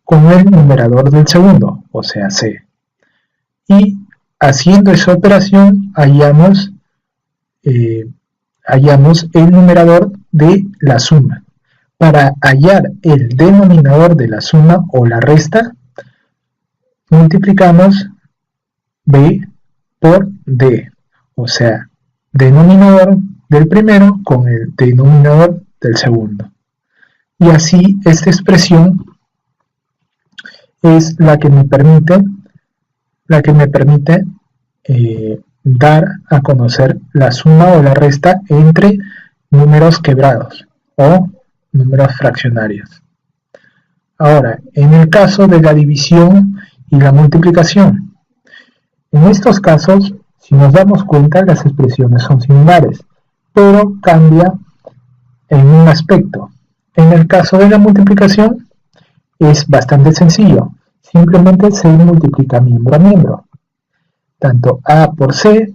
S1: con el numerador del segundo, o sea C. Y haciendo esa operación hallamos el numerador de la suma. Para hallar el denominador de la suma o la resta, multiplicamos B por D, o sea, denominador del primero con el denominador del segundo. Y así esta expresión es la que me permite dar a conocer la suma o la resta entre números quebrados o números fraccionarios. Ahora, en el caso de la división y la multiplicación, en estos casos, si nos damos cuenta, las expresiones son similares, pero cambia en un aspecto. En el caso de la multiplicación es bastante sencillo, simplemente se multiplica miembro a miembro, tanto A por C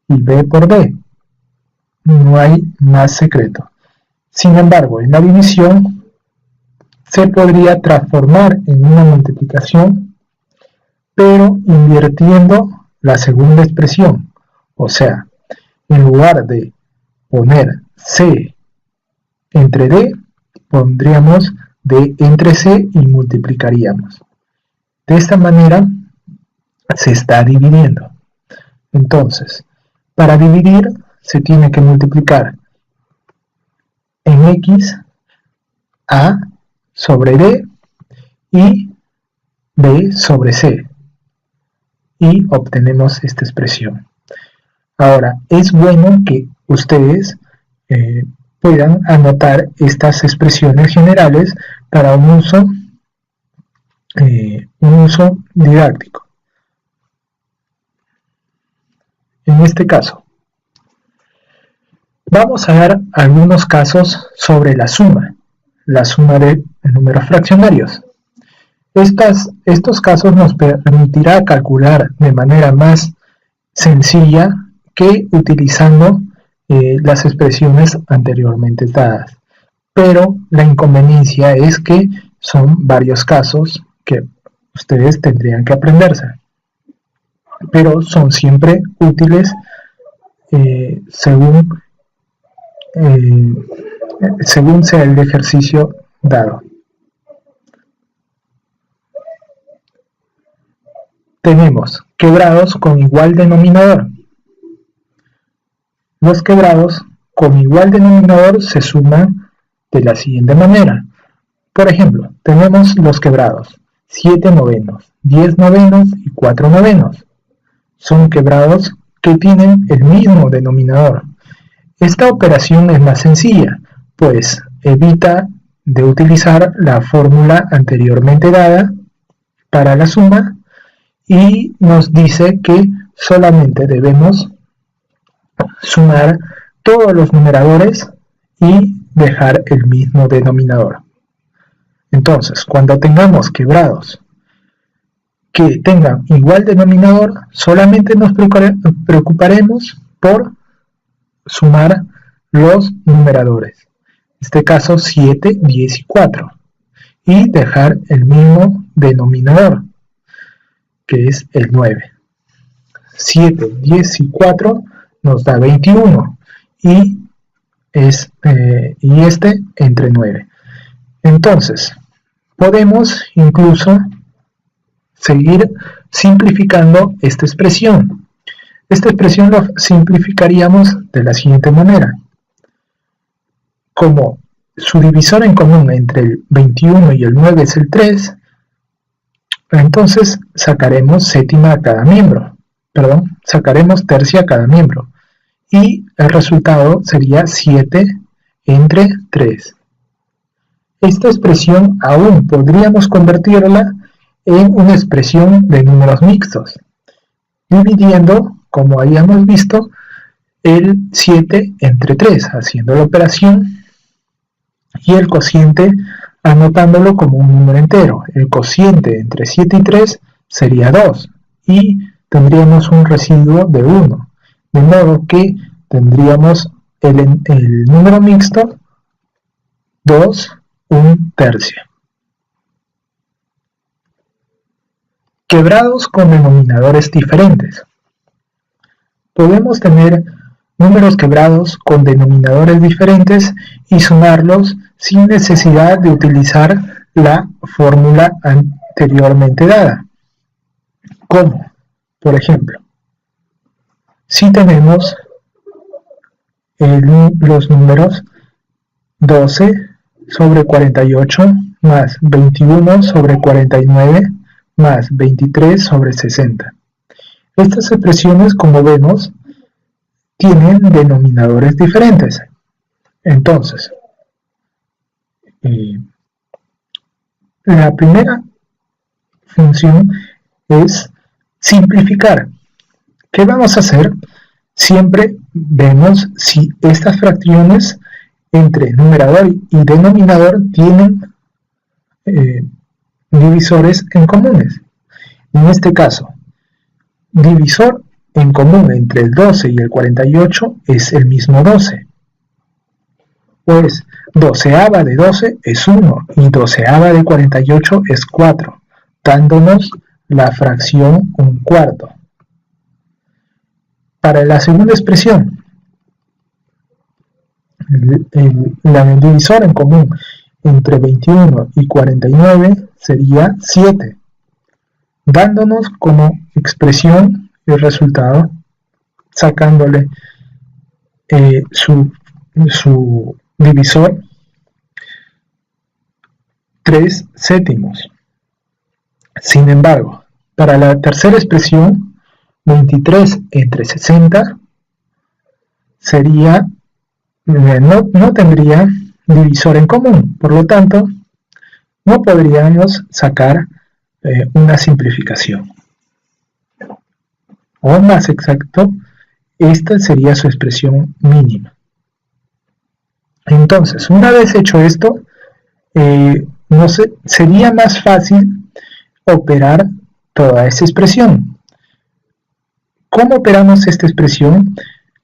S1: y B por D. No hay más secreto. Sin embargo, en la división se podría transformar en una multiplicación, pero invirtiendo la segunda expresión. O sea, en lugar de poner C entre D, pondríamos D entre C y multiplicaríamos. De esta manera se está dividiendo. Entonces, para dividir se tiene que multiplicar en x a sobre d y b sobre c y obtenemos esta expresión. Ahora, es bueno que ustedes puedan anotar estas expresiones generales para un uso didáctico. En este caso, vamos a dar algunos casos sobre la suma de números fraccionarios. Estos casos nos permitirá calcular de manera más sencilla que utilizando las expresiones anteriormente dadas. Pero la inconveniencia es que son varios casos que ustedes tendrían que aprenderse. Pero son siempre útiles según sea el ejercicio dado. Tenemos quebrados con igual denominador. Los quebrados con igual denominador se suman de la siguiente manera. Por ejemplo, tenemos los quebrados 7 novenos, 10 novenos y 4 novenos. Son quebrados que tienen el mismo denominador. Esta operación es más sencilla, pues evita de utilizar la fórmula anteriormente dada para la suma y nos dice que solamente debemos sumar todos los numeradores y dejar el mismo denominador. Entonces, cuando tengamos quebrados que tengan igual denominador, solamente nos preocuparemos por sumar los numeradores. En este caso 7, 10 y 4. Y dejar el mismo denominador, que es el 9. 7, 10 y 4 nos da 21 y este entre 9. Entonces, podemos incluso seguir simplificando esta expresión. Esta expresión lo simplificaríamos de la siguiente manera. Como su divisor en común entre el 21 y el 9 es el 3, entonces sacaremos séptima a cada miembro. Sacaremos tercia a cada miembro. Y el resultado sería 7 entre 3. Esta expresión aún podríamos convertirla en una expresión de números mixtos, dividiendo, como habíamos visto, el 7 entre 3, haciendo la operación, y el cociente anotándolo como un número entero. El cociente entre 7 y 3 sería 2, y tendríamos un residuo de 1, de modo que tendríamos el número mixto 2, 1 tercio. Quebrados con denominadores diferentes. Podemos tener números quebrados con denominadores diferentes y sumarlos sin necesidad de utilizar la fórmula anteriormente dada. ¿Cómo? Por ejemplo, si tenemos los números 12 sobre 48 más 21 sobre 49 más 23 sobre 60. Estas expresiones, como vemos, tienen denominadores diferentes. Entonces, la primera función es simplificar. ¿Qué vamos a hacer? Siempre vemos si estas fracciones entre numerador y denominador tienen divisores en comunes. En este caso, divisor en común entre el 12 y el 48 es el mismo 12. Pues doceava de 12 es 1 y doceava de 48 es 4, dándonos la fracción 1/4. Para la segunda expresión, el divisor en común entre 21 y 49 sería 7. dándonos como expresión el resultado, sacándole su divisor 3 séptimos. Sin embargo, para la tercera expresión, 23 entre 60 sería, no tendría divisor en común, por lo tanto, no podríamos sacar una simplificación. O más exacto, esta sería su expresión mínima. Entonces, una vez hecho esto, sería más fácil operar toda esta expresión. ¿Cómo operamos esta expresión?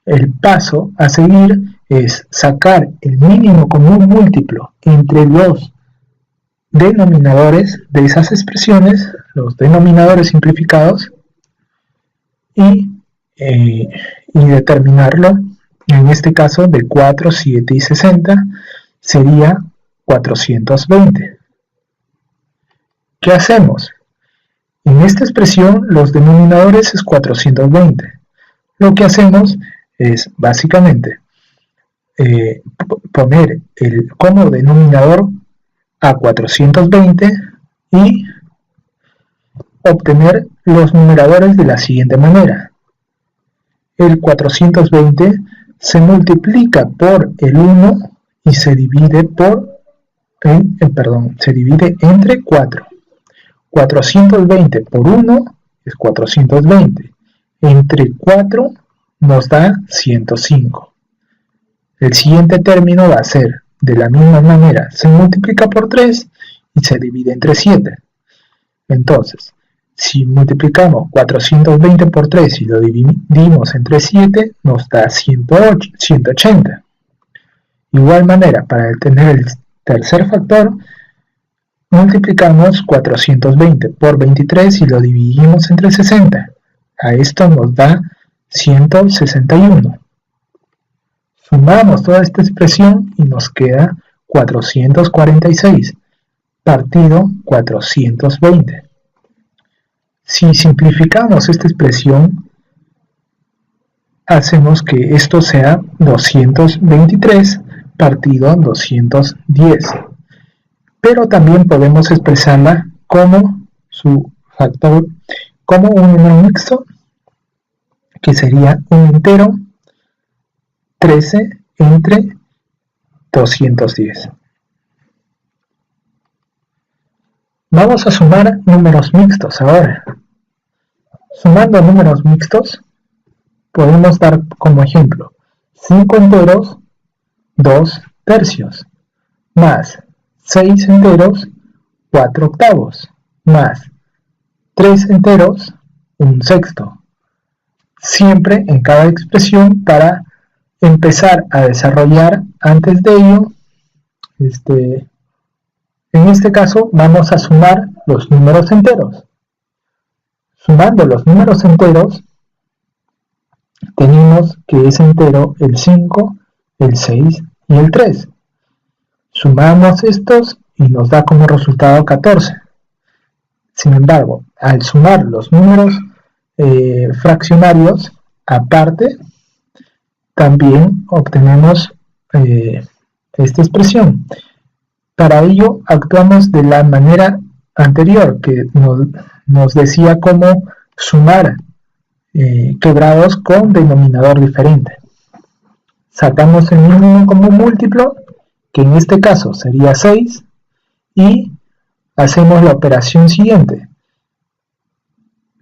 S1: El paso a seguir es sacar el mínimo común múltiplo entre los denominadores de esas expresiones, los denominadores simplificados, y determinarlo. En este caso, de 4, 7 y 60 sería 420. ¿Qué hacemos? En esta expresión los denominadores es 420. Lo que hacemos es básicamente poner como denominador a 420 y obtener los numeradores de la siguiente manera. El 420 se multiplica por el 1 y se divide se divide entre 4. 420 por 1 es 420. Entre 4 nos da 105. El siguiente término va a ser, de la misma manera, se multiplica por 3 y se divide entre 7. Entonces, si multiplicamos 420 por 3 y lo dividimos entre 7, nos da 180. Igual manera, para tener el tercer factor, multiplicamos 420 por 23 y lo dividimos entre 60. A esto nos da 161. Sumamos toda esta expresión y nos queda 446 partido 420. Si simplificamos esta expresión, hacemos que esto sea 223 partido 210. Pero también podemos expresarla como su factor, como un número mixto, que sería un entero 13 entre 210. Vamos a sumar números mixtos ahora. Sumando números mixtos, podemos dar como ejemplo 5 enteros, 2 tercios, más 6 enteros, 4 octavos, más 3 enteros, 1 sexto. Siempre en cada expresión para empezar a desarrollar antes de ello, en este caso vamos a sumar los números enteros. Sumando los números enteros, tenemos que es entero el 5, el 6 y el 3. Sumamos estos y nos da como resultado 14. Sin embargo, al sumar los números fraccionarios aparte, también obtenemos esta expresión. Para ello actuamos de la manera anterior, que nos decía cómo sumar quebrados con denominador diferente. Sacamos el mínimo común múltiplo, que en este caso sería 6, y hacemos la operación siguiente.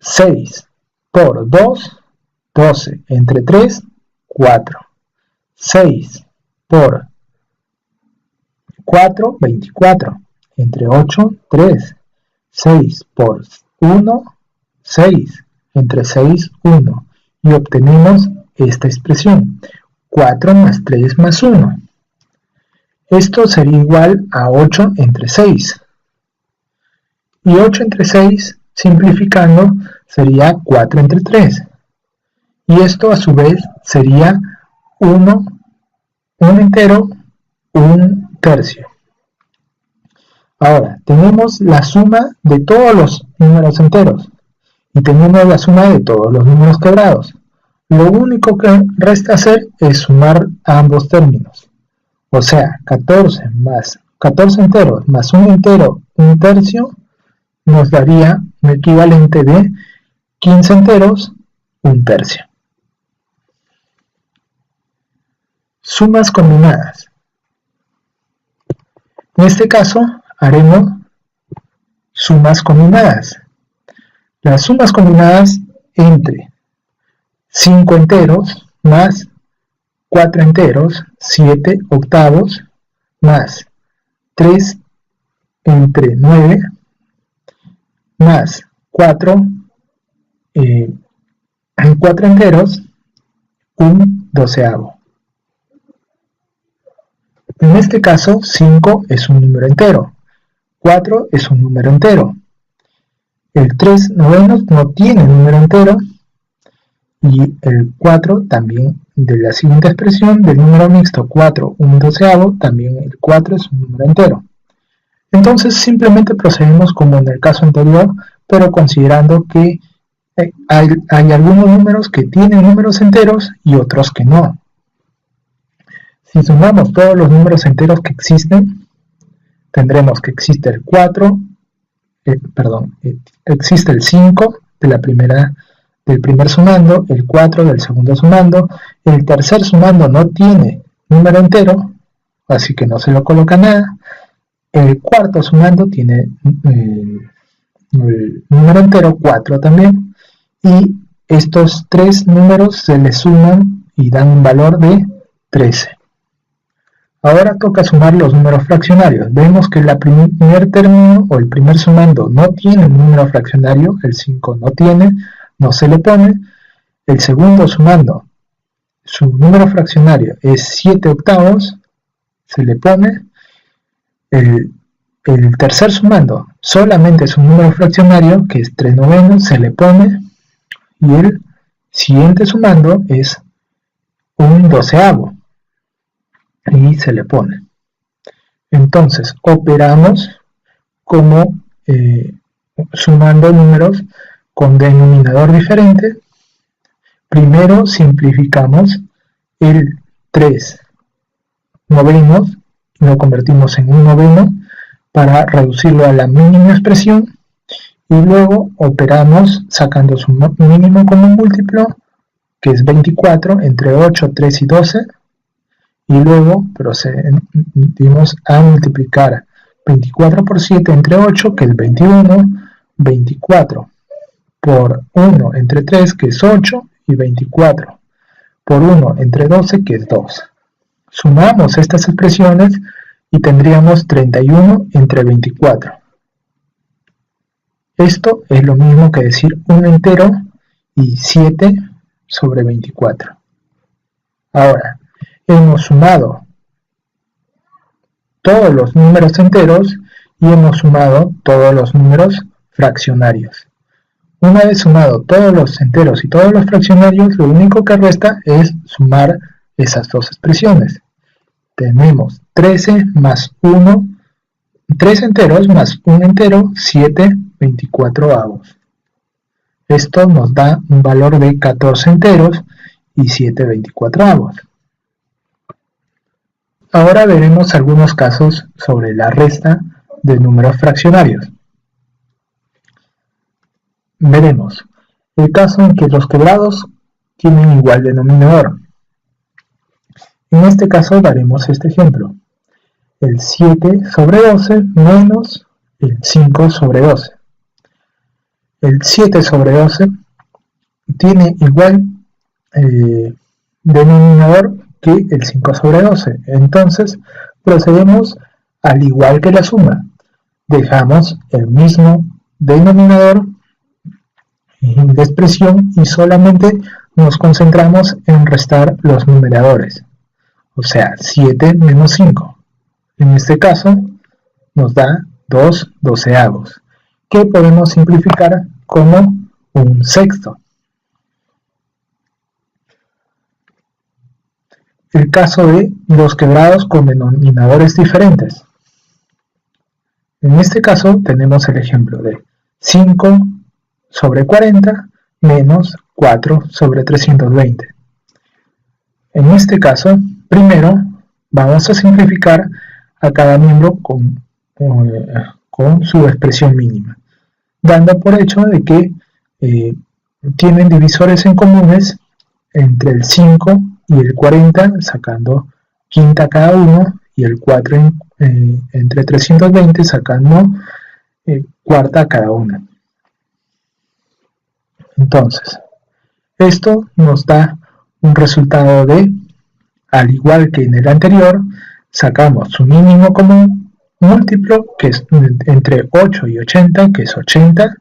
S1: 6 por 2, 12, entre 3, 4. 6 por 4, 24, entre 8, 3. 6 por 1, 6, entre 6, 1. Y obtenemos esta expresión, 4 más 3 más 1. Esto sería igual a 8 entre 6. Y 8 entre 6, simplificando, sería 4 entre 3. Y esto a su vez sería 1 entero, 1 tercio. Ahora, tenemos la suma de todos los números enteros y tenemos la suma de todos los números quebrados. Lo único que resta hacer es sumar ambos términos. O sea, 14 enteros más un entero, un tercio, nos daría un equivalente de 15 enteros, un tercio. Sumas combinadas. En este caso, haremos sumas combinadas. Las sumas combinadas entre 5 enteros más 4 enteros, 7 octavos, más 3 entre 9, más 4 enteros, un doceavo. En este caso, 5 es un número entero, 4 es un número entero, el 3 novenos no tiene número entero, y el 4 también, de la siguiente expresión del número mixto 4, un doceavo, también el 4 es un número entero. Entonces simplemente procedemos como en el caso anterior, pero considerando que hay algunos números que tienen números enteros y otros que no. Si sumamos todos los números enteros que existen, tendremos que existe el 4, existe el 5 de la del primer sumando, el 4 del segundo sumando, el tercer sumando no tiene número entero, así que no se lo coloca nada, el cuarto sumando tiene el número entero 4 también, y estos tres números se les suman y dan un valor de 13. Ahora toca sumar los números fraccionarios. Vemos que el primer término o el primer sumando no tiene un número fraccionario, el 5 no tiene, no se le pone. El segundo sumando, su número fraccionario es 7 octavos, se le pone. El tercer sumando solamente es un número fraccionario, que es 3 novenos, se le pone. Y el siguiente sumando es un doceavo, y se le pone. Entonces, operamos como sumando números con denominador diferente. Primero simplificamos el 3 novenos, lo convertimos en un noveno para reducirlo a la mínima expresión, y luego operamos sacando su mínimo común múltiplo, que es 24, entre 8, 3 y 12, y luego procedimos a multiplicar 24 por 7 entre 8, que es 21, 24 por 1 entre 3, que es 8, y 24 por 1 entre 12, que es 2. Sumamos estas expresiones y tendríamos 31 entre 24. Esto es lo mismo que decir un entero y 7 sobre 24. Ahora, hemos sumado todos los números enteros y hemos sumado todos los números fraccionarios. Una vez sumado todos los enteros y todos los fraccionarios, lo único que resta es sumar esas dos expresiones. Tenemos 13 más 1, 3 enteros más un entero, 7 24avos. Esto nos da un valor de 14 enteros y 7 24avos. Ahora veremos algunos casos sobre la resta de números fraccionarios. Veremos el caso en que los quebrados tienen igual denominador. En este caso daremos este ejemplo: el 7 sobre 12 menos el 5 sobre 12. El 7 sobre 12 tiene igual denominador que el 5 sobre 12. Entonces procedemos al igual que la suma. Dejamos el mismo denominador de expresión y solamente nos concentramos en restar los numeradores. O sea, 7 menos 5. En este caso nos da 2 doceavos, que podemos simplificar como un sexto. El caso de los quebrados con denominadores diferentes. En este caso tenemos el ejemplo de 5 sobre 40 menos 4 sobre 320. En este caso, primero vamos a simplificar a cada miembro con su expresión mínima, dando por hecho de que tienen divisores en comunes entre el 5 y el 40, sacando quinta cada uno, y el 4 entre 320, sacando cuarta cada una. Entonces, esto nos da un resultado de, al igual que en el anterior, sacamos su mínimo común múltiplo, que es entre 8 y 80, que es 80,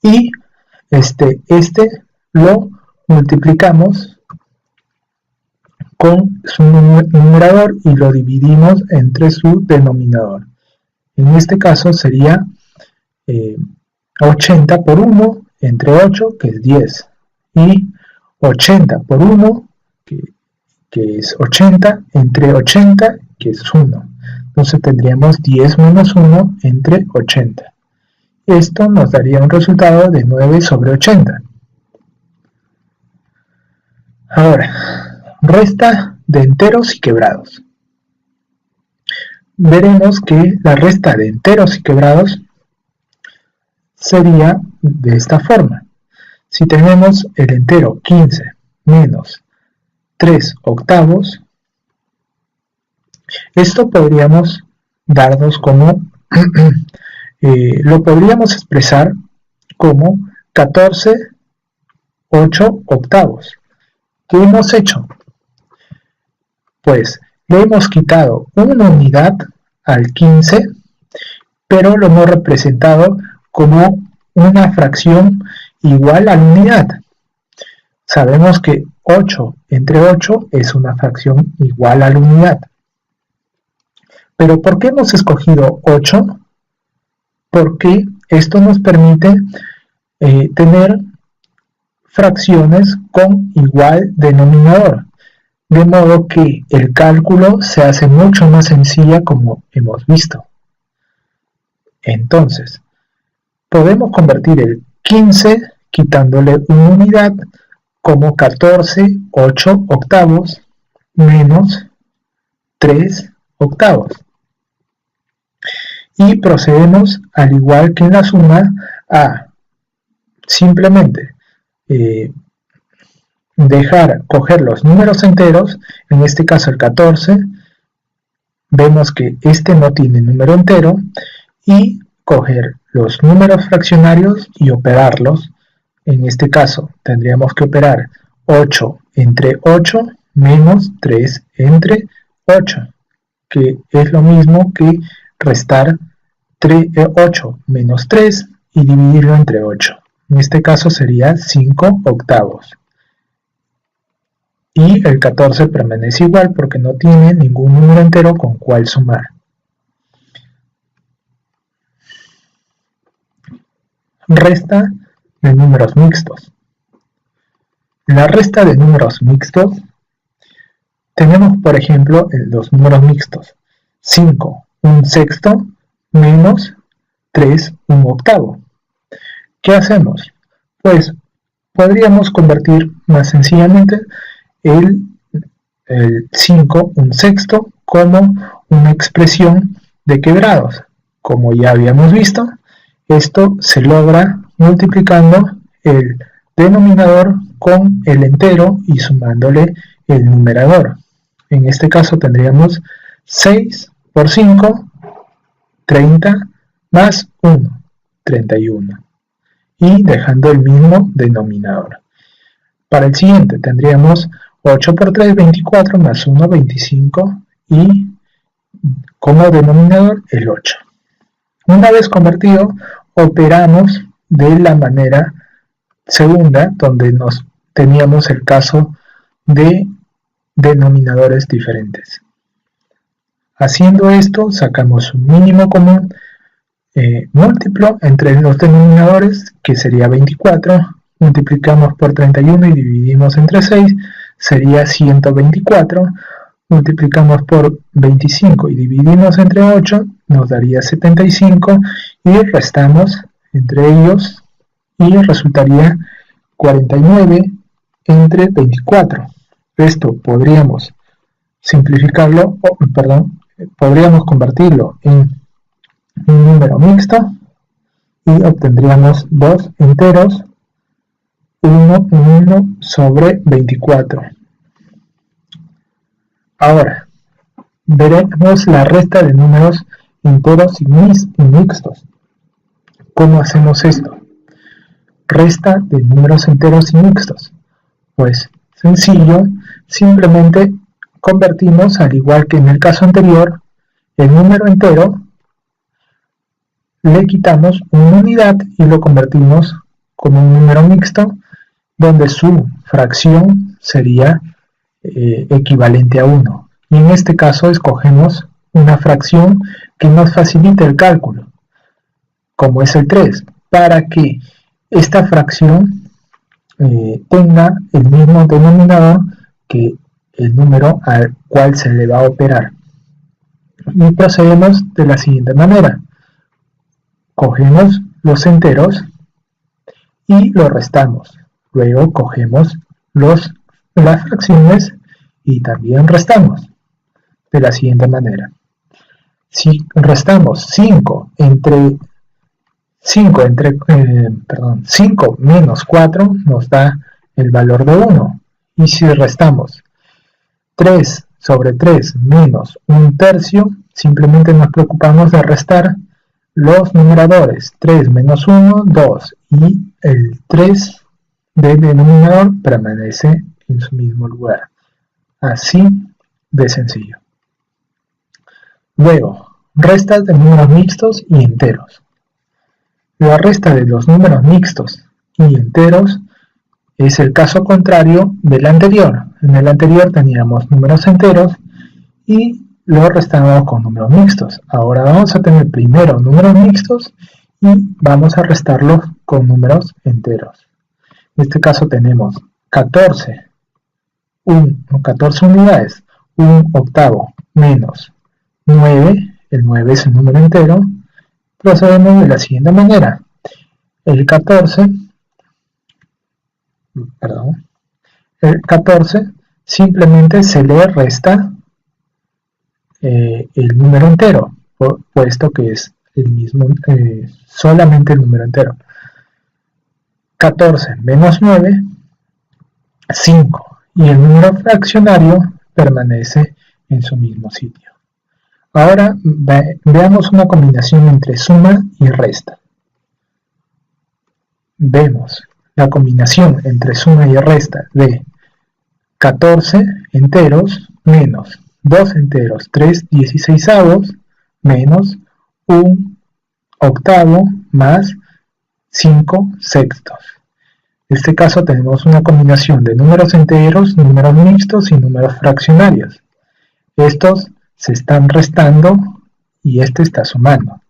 S1: y este lo multiplicamos con su numerador y lo dividimos entre su denominador. En este caso sería 80 por 1 entre 8, que es 10, y 80 por 1, que es 80, entre 80, que es 1. Entonces tendríamos 10 menos 1 entre 80. Esto nos daría un resultado de 9 sobre 80. Ahora, resta de enteros y quebrados. Veremos que la resta de enteros y quebrados sería de esta forma. Si tenemos el entero 15 menos 3 octavos, esto podríamos darnos como, lo podríamos expresar como 14 8 octavos. ¿Qué hemos hecho? Pues le hemos quitado una unidad al 15, pero lo hemos representado como una fracción igual a la unidad. Sabemos que 8 entre 8 es una fracción igual a la unidad. ¿Pero por qué hemos escogido 8? Porque esto nos permite tener fracciones con igual denominador, de modo que el cálculo se hace mucho más sencilla, como hemos visto. Entonces, podemos convertir el 15 quitándole una unidad como 14 8 octavos menos 3 octavos. Y procedemos, al igual que en la suma, a simplemente coger los números enteros. En este caso el 14, vemos que este no tiene número entero, y coger los números fraccionarios y operarlos. En este caso tendríamos que operar 8 entre 8 menos 3 entre 8, que es lo mismo que restar 8 menos 3 y dividirlo entre 8. En este caso sería 5 octavos. Y el 14 permanece igual porque no tiene ningún número entero con cual sumar. Resta de números mixtos. En la resta de números mixtos tenemos, por ejemplo, los números mixtos: 5 un sexto menos 3 un octavo. ¿Qué hacemos? Pues podríamos convertir más sencillamente el 5 un sexto como una expresión de quebrados. Como ya habíamos visto, esto se logra multiplicando el denominador con el entero y sumándole el numerador. En este caso tendríamos 6 por 5, 30, más 1, 31. Y dejando el mismo denominador. Para el siguiente tendríamos 8 por 3, 24, más 1, 25, y como denominador el 8. Una vez convertido, operamos de la manera segunda, donde teníamos el caso de denominadores diferentes. Haciendo esto, sacamos un mínimo común múltiplo entre los denominadores, que sería 24, multiplicamos por 31 y dividimos entre 6, sería 124, multiplicamos por 25 y dividimos entre 8, nos daría 75 y restamos entre ellos y resultaría 49 entre 24. Esto podríamos simplificarlo, podríamos convertirlo en un número mixto y obtendríamos 2 enteros, 1 sobre 24. Ahora, veremos la resta de números enteros y mixtos. ¿Cómo hacemos esto? Resta de números enteros y mixtos. Pues sencillo, simplemente convertimos, al igual que en el caso anterior, el número entero, le quitamos una unidad y lo convertimos como un número mixto, donde su fracción sería equivalente a 1. Y en este caso escogemos una fracción que nos facilite el cálculo, como es el 3, para que esta fracción tenga el mismo denominador que el número al cual se le va a operar. Y procedemos de la siguiente manera. Cogemos los enteros y los restamos. Luego cogemos las fracciones y también restamos de la siguiente manera. Si restamos 5 menos 4 nos da el valor de 1. Y si restamos 3 sobre 3 menos 1/3, simplemente nos preocupamos de restar los numeradores. 3 menos 1, 2. Y el 3 del denominador permanece en su mismo lugar. Así de sencillo. Luego, restas de números mixtos y enteros. La resta de los números mixtos y enteros es el caso contrario del anterior. En el anterior teníamos números enteros y lo restábamos con números mixtos. Ahora vamos a tener primero números mixtos y vamos a restarlos con números enteros. En este caso tenemos 14 unidades, 1/8 menos 9, el 9 es el número entero. Procedemos de la siguiente manera. El 14 simplemente se le resta el número entero, puesto que es el mismo, solamente el número entero. 14 menos 9, 5, y el número fraccionario permanece en su mismo sitio. Ahora veamos una combinación entre suma y resta. Vemos la combinación entre suma y resta de 14 enteros menos 2 enteros 3/16 menos 1/8 más 5/6. En este caso tenemos una combinación de números enteros, números mixtos y números fraccionarios. Estos se están restando y este está sumando.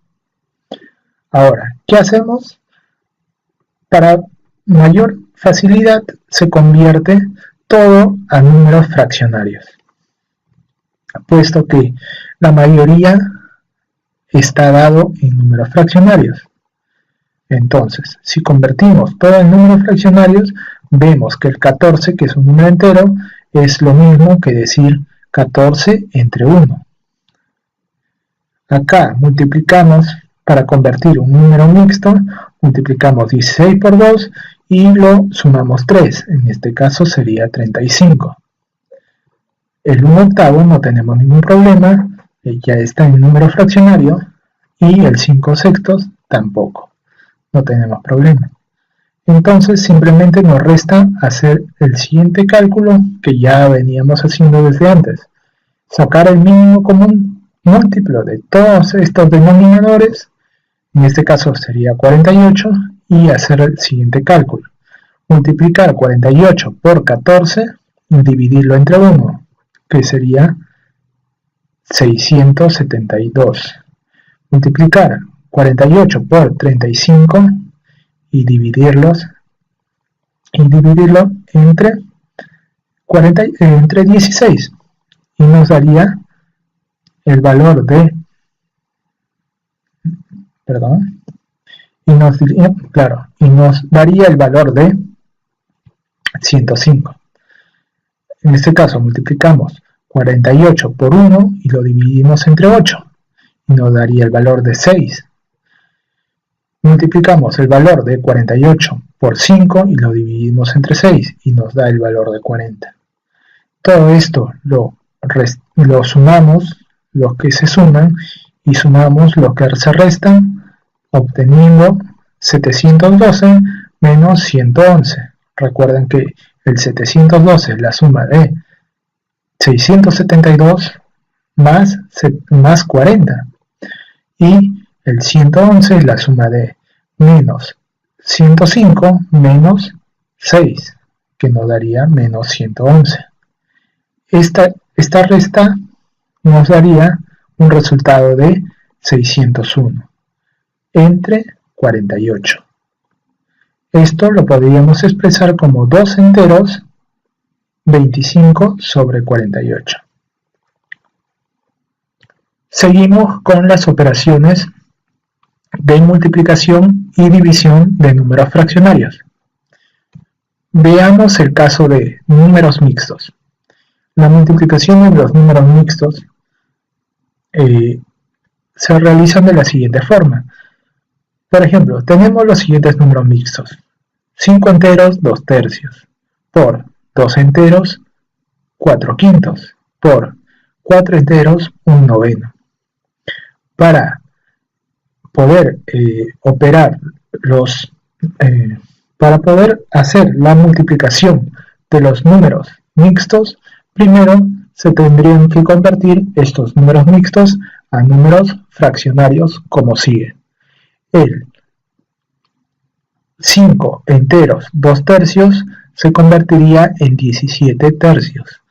S1: Ahora, ¿qué hacemos? Para mayor facilidad se convierte todo a números fraccionarios, puesto que la mayoría está dado en números fraccionarios. Entonces, si convertimos todo en números fraccionarios, vemos que el 14, que es un número entero, es lo mismo que decir 14 entre 1. Acá multiplicamos, para convertir un número mixto, multiplicamos 16 por 2 y lo sumamos 3. En este caso sería 35. El 1/8 no tenemos ningún problema, ya está en número fraccionario, y el 5/6 tampoco, no tenemos problema. Entonces simplemente nos resta hacer el siguiente cálculo que ya veníamos haciendo desde antes. Sacar el mínimo común múltiplo de todos estos denominadores, en este caso sería 48, y hacer el siguiente cálculo. Multiplicar 48 por 14 y dividirlo entre 1, que sería 672. Multiplicar 48 por 35 y dividirlo entre 16, y nos daría el valor de, y nos daría el valor de 105. En este caso multiplicamos 48 por 1 y lo dividimos entre 8 y nos daría el valor de 6. Multiplicamos el valor de 48 por 5 y lo dividimos entre 6 y nos da el valor de 40. Todo esto lo sumamos, los que se suman, y sumamos los que se restan, obteniendo 712 menos 111. Recuerden que el 712 es la suma de 672 más 40 y el 111 es la suma de menos 105 menos 6, que nos daría menos 111. Esta resta nos daría un resultado de 601 entre 48. Esto lo podríamos expresar como 2 enteros 25 sobre 48. Seguimos con las operaciones de multiplicación y división de números fraccionarios. Veamos el caso de números mixtos. La multiplicación de los números mixtos se realizan de la siguiente forma. Por ejemplo, tenemos los siguientes números mixtos: 5 enteros, 2 tercios, por 2 enteros, 4 quintos, por 4 enteros, 1 noveno. Para poder para poder hacer la multiplicación de los números mixtos, primero se tendrían que convertir estos números mixtos a números fraccionarios como sigue. El 5 enteros 2 tercios se convertiría en 17 tercios.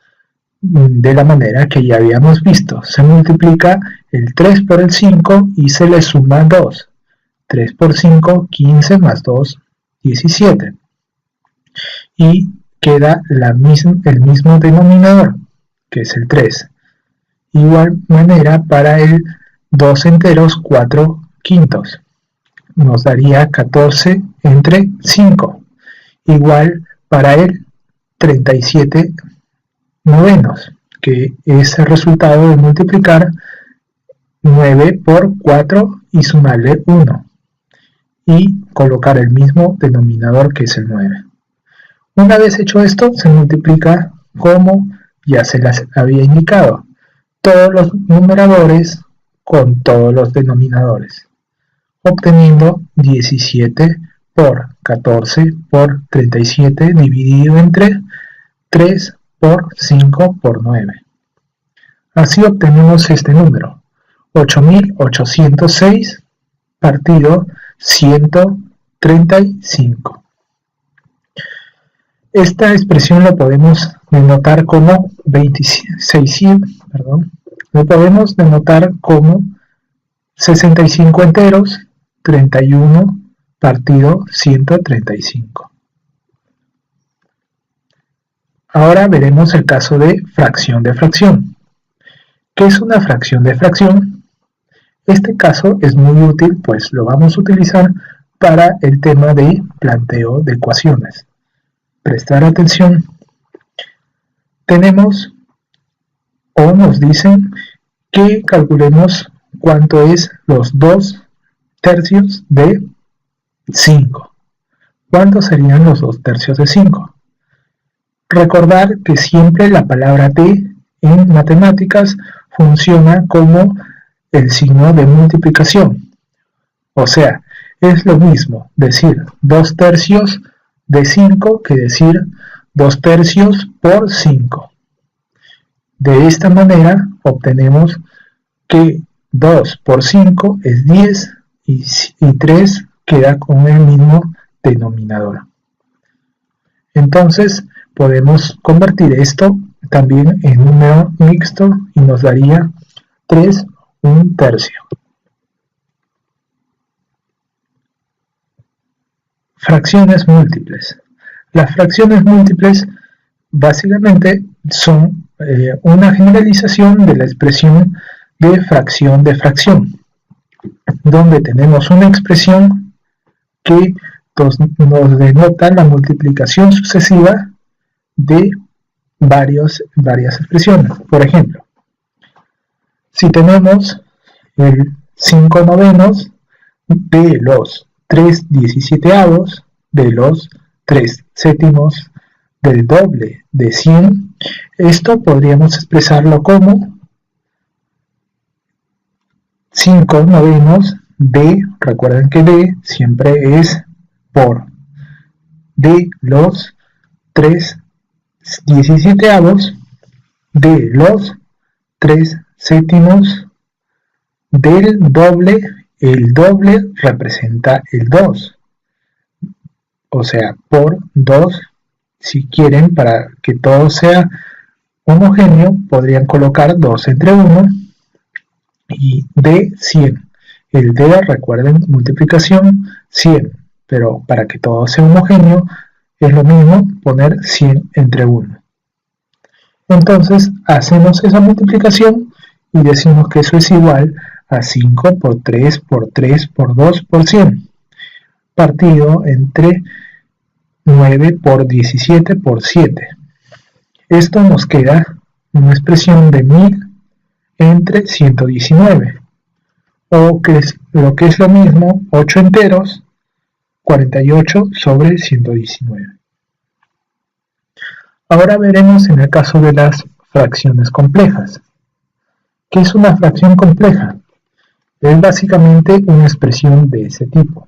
S1: De la manera que ya habíamos visto, se multiplica el 3 por el 5 y se le suma 2. 3 por 5, 15 más 2, 17. Y queda el mismo denominador, que es el 3. Igual manera para el 2 enteros 4 quintos. Nos daría 14 entre 5. Igual para el 37 novenos, que es el resultado de multiplicar 9 por 4 y sumarle 1. Y colocar el mismo denominador, que es el 9. Una vez hecho esto, se multiplica como ya se las había indicado, todos los numeradores con todos los denominadores, obteniendo 17 por 14 por 37 dividido entre 3 por 5 por 9. Así obtenemos este número, 8806 partido 135. Esta expresión la podemos denotar como 65 enteros 31 partido 135. Ahora veremos el caso de fracción de fracción. ¿Qué es una fracción de fracción? Este caso es muy útil, pues lo vamos a utilizar para el tema de planteo de ecuaciones. Prestar atención. Tenemos, o nos dicen, que calculemos cuánto es los 2 tercios de 5. ¿Cuántos serían los 2 tercios de 5? Recordar que siempre la palabra de en matemáticas funciona como el signo de multiplicación. O sea, es lo mismo decir 2 tercios de 5 que decir 2 tercios por 5. De esta manera obtenemos que 2 por 5 es 10 y 3 queda con el mismo denominador. Entonces podemos convertir esto también en número mixto y nos daría 3 un tercio. Fracciones múltiples. Las fracciones múltiples básicamente son una generalización de la expresión de fracción, donde tenemos una expresión que nos denota la multiplicación sucesiva de varias expresiones. Por ejemplo, si tenemos el 5 novenos de los 3 17avos de los 3 séptimos del doble de 100, esto podríamos expresarlo como 5 novenos de, recuerden que d siempre es por, de los 3 17avos de los 3 séptimos del doble. El doble representa el 2, o sea, por 2. Si quieren, para que todo sea homogéneo, podrían colocar 2 entre 1 y de 100. El d, recuerden, multiplicación 100, pero para que todo sea homogéneo es lo mismo poner 100 entre 1. Entonces hacemos esa multiplicación y decimos que eso es igual a 5 por 3 por 3 por 2 por 100, partido entre 9 por 17 por 7. Esto nos queda una expresión de 1000 entre 119, o que es lo que es lo mismo, 8 enteros, 48 sobre 119. Ahora veremos en el caso de las fracciones complejas. ¿Qué es una fracción compleja? Es básicamente una expresión de ese tipo.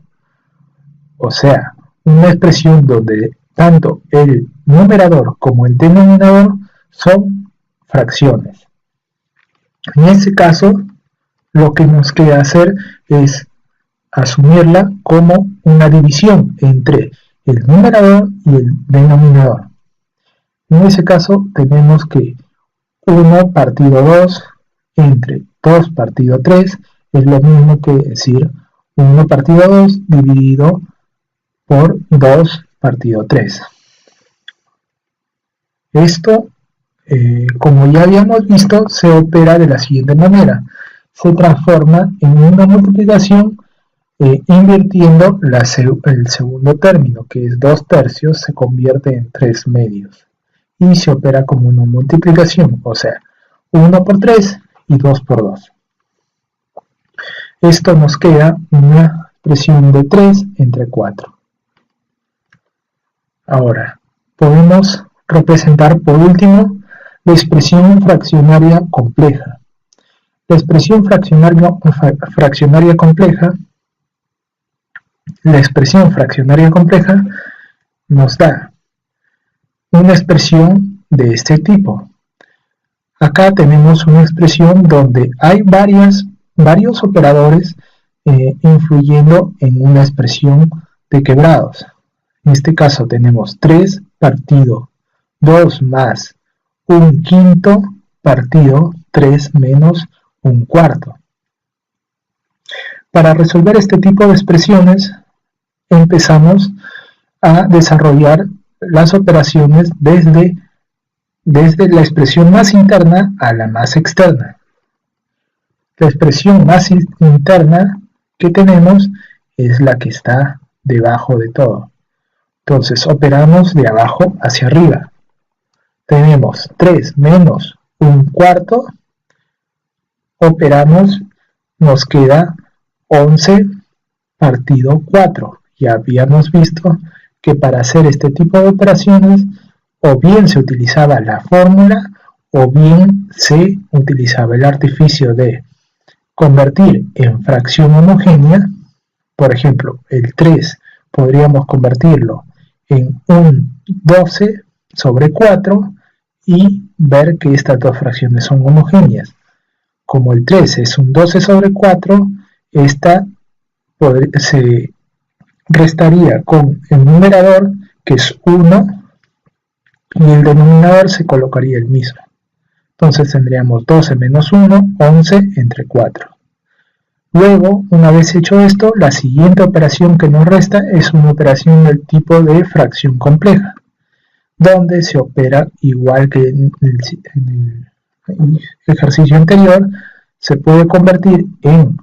S1: O sea, una expresión donde tanto el numerador como el denominador son fracciones. En este caso, lo que nos queda hacer es asumirla como una división entre el numerador y el denominador. En ese caso tenemos que 1 partido 2 entre 2 partido 3 es lo mismo que decir 1 partido 2 dividido por 2 partido 3. Esto, como ya habíamos visto, se opera de la siguiente manera. Se transforma en una multiplicación invirtiendo el segundo término, que es 2 tercios, se convierte en 3 medios. Y se opera como una multiplicación, o sea, 1 por 3 y 2 por 2. Esto nos queda una expresión de 3 entre 4. Ahora, podemos representar por último la expresión fraccionaria compleja. La expresión fraccionaria compleja nos da una expresión de este tipo. Acá tenemos una expresión donde hay varios operadores influyendo en una expresión de quebrados. En este caso tenemos 3 partido 2 más 1/5 partido 3 menos 1/4. Para resolver este tipo de expresiones empezamos a desarrollar las operaciones desde la expresión más interna a la más externa. La expresión más interna que tenemos es la que está debajo de todo. Entonces operamos de abajo hacia arriba. Tenemos 3 menos 1/4. Operamos, nos queda 11 partido 4. Ya habíamos visto que para hacer este tipo de operaciones o bien se utilizaba la fórmula o bien se utilizaba el artificio de convertir en fracción homogénea. Por ejemplo, el 3 podríamos convertirlo en un 12 sobre 4 y ver que estas dos fracciones son homogéneas. Como el 3 es un 12 sobre 4, esta se restaría con el numerador, que es 1, y el denominador se colocaría el mismo. Entonces tendríamos 12 menos 1, 11 entre 4. Luego, una vez hecho esto, la siguiente operación que nos resta es una operación del tipo de fracción compleja, donde se opera igual que en el ejercicio anterior, se puede convertir en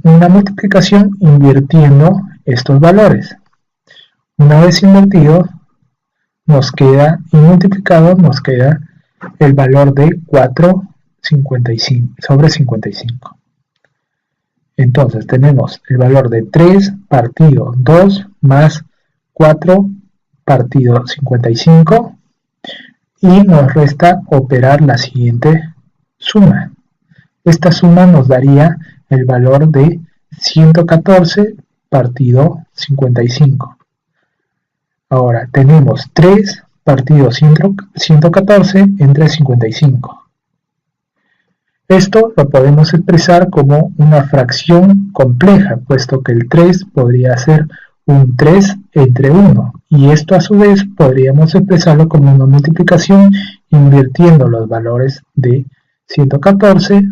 S1: una multiplicación invirtiendo estos valores. Una vez invertido, nos queda, y multiplicado, nos queda el valor de 4,55 sobre 55. Entonces tenemos el valor de 3 partido 2 más 4 partido 55 y nos resta operar la siguiente suma. Esta suma nos daría el valor de 114 partido 55. Ahora tenemos 3 partido 114 entre 55. Esto lo podemos expresar como una fracción compleja, puesto que el 3 podría ser un 3 entre 1, y esto a su vez podríamos expresarlo como una multiplicación invirtiendo los valores de 114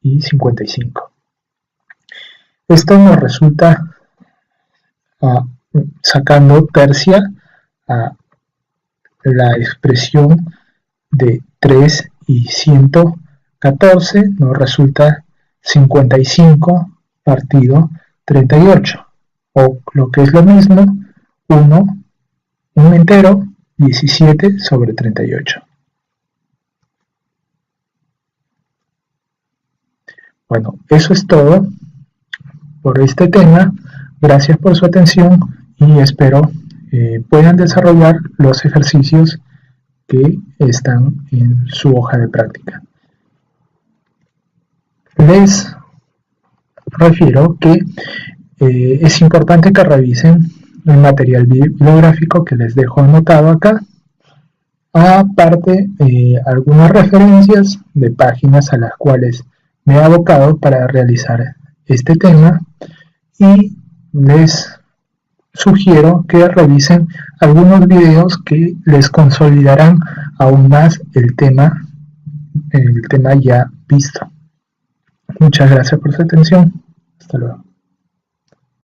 S1: y 55. Esto nos resulta, sacando tercia, a la expresión de 3 y 114 nos resulta 55 partido 38, o lo que es lo mismo, un entero, 17 sobre 38. Bueno, eso es todo por este tema. Gracias por su atención y espero puedan desarrollar los ejercicios que están en su hoja de práctica. Les refiero que es importante que revisen el material bibliográfico que les dejo anotado acá, aparte algunas referencias de páginas a las cuales me he abocado para realizar este tema, y les sugiero que revisen algunos videos que les consolidarán aún más el tema ya visto. Muchas gracias por su atención. Hasta luego.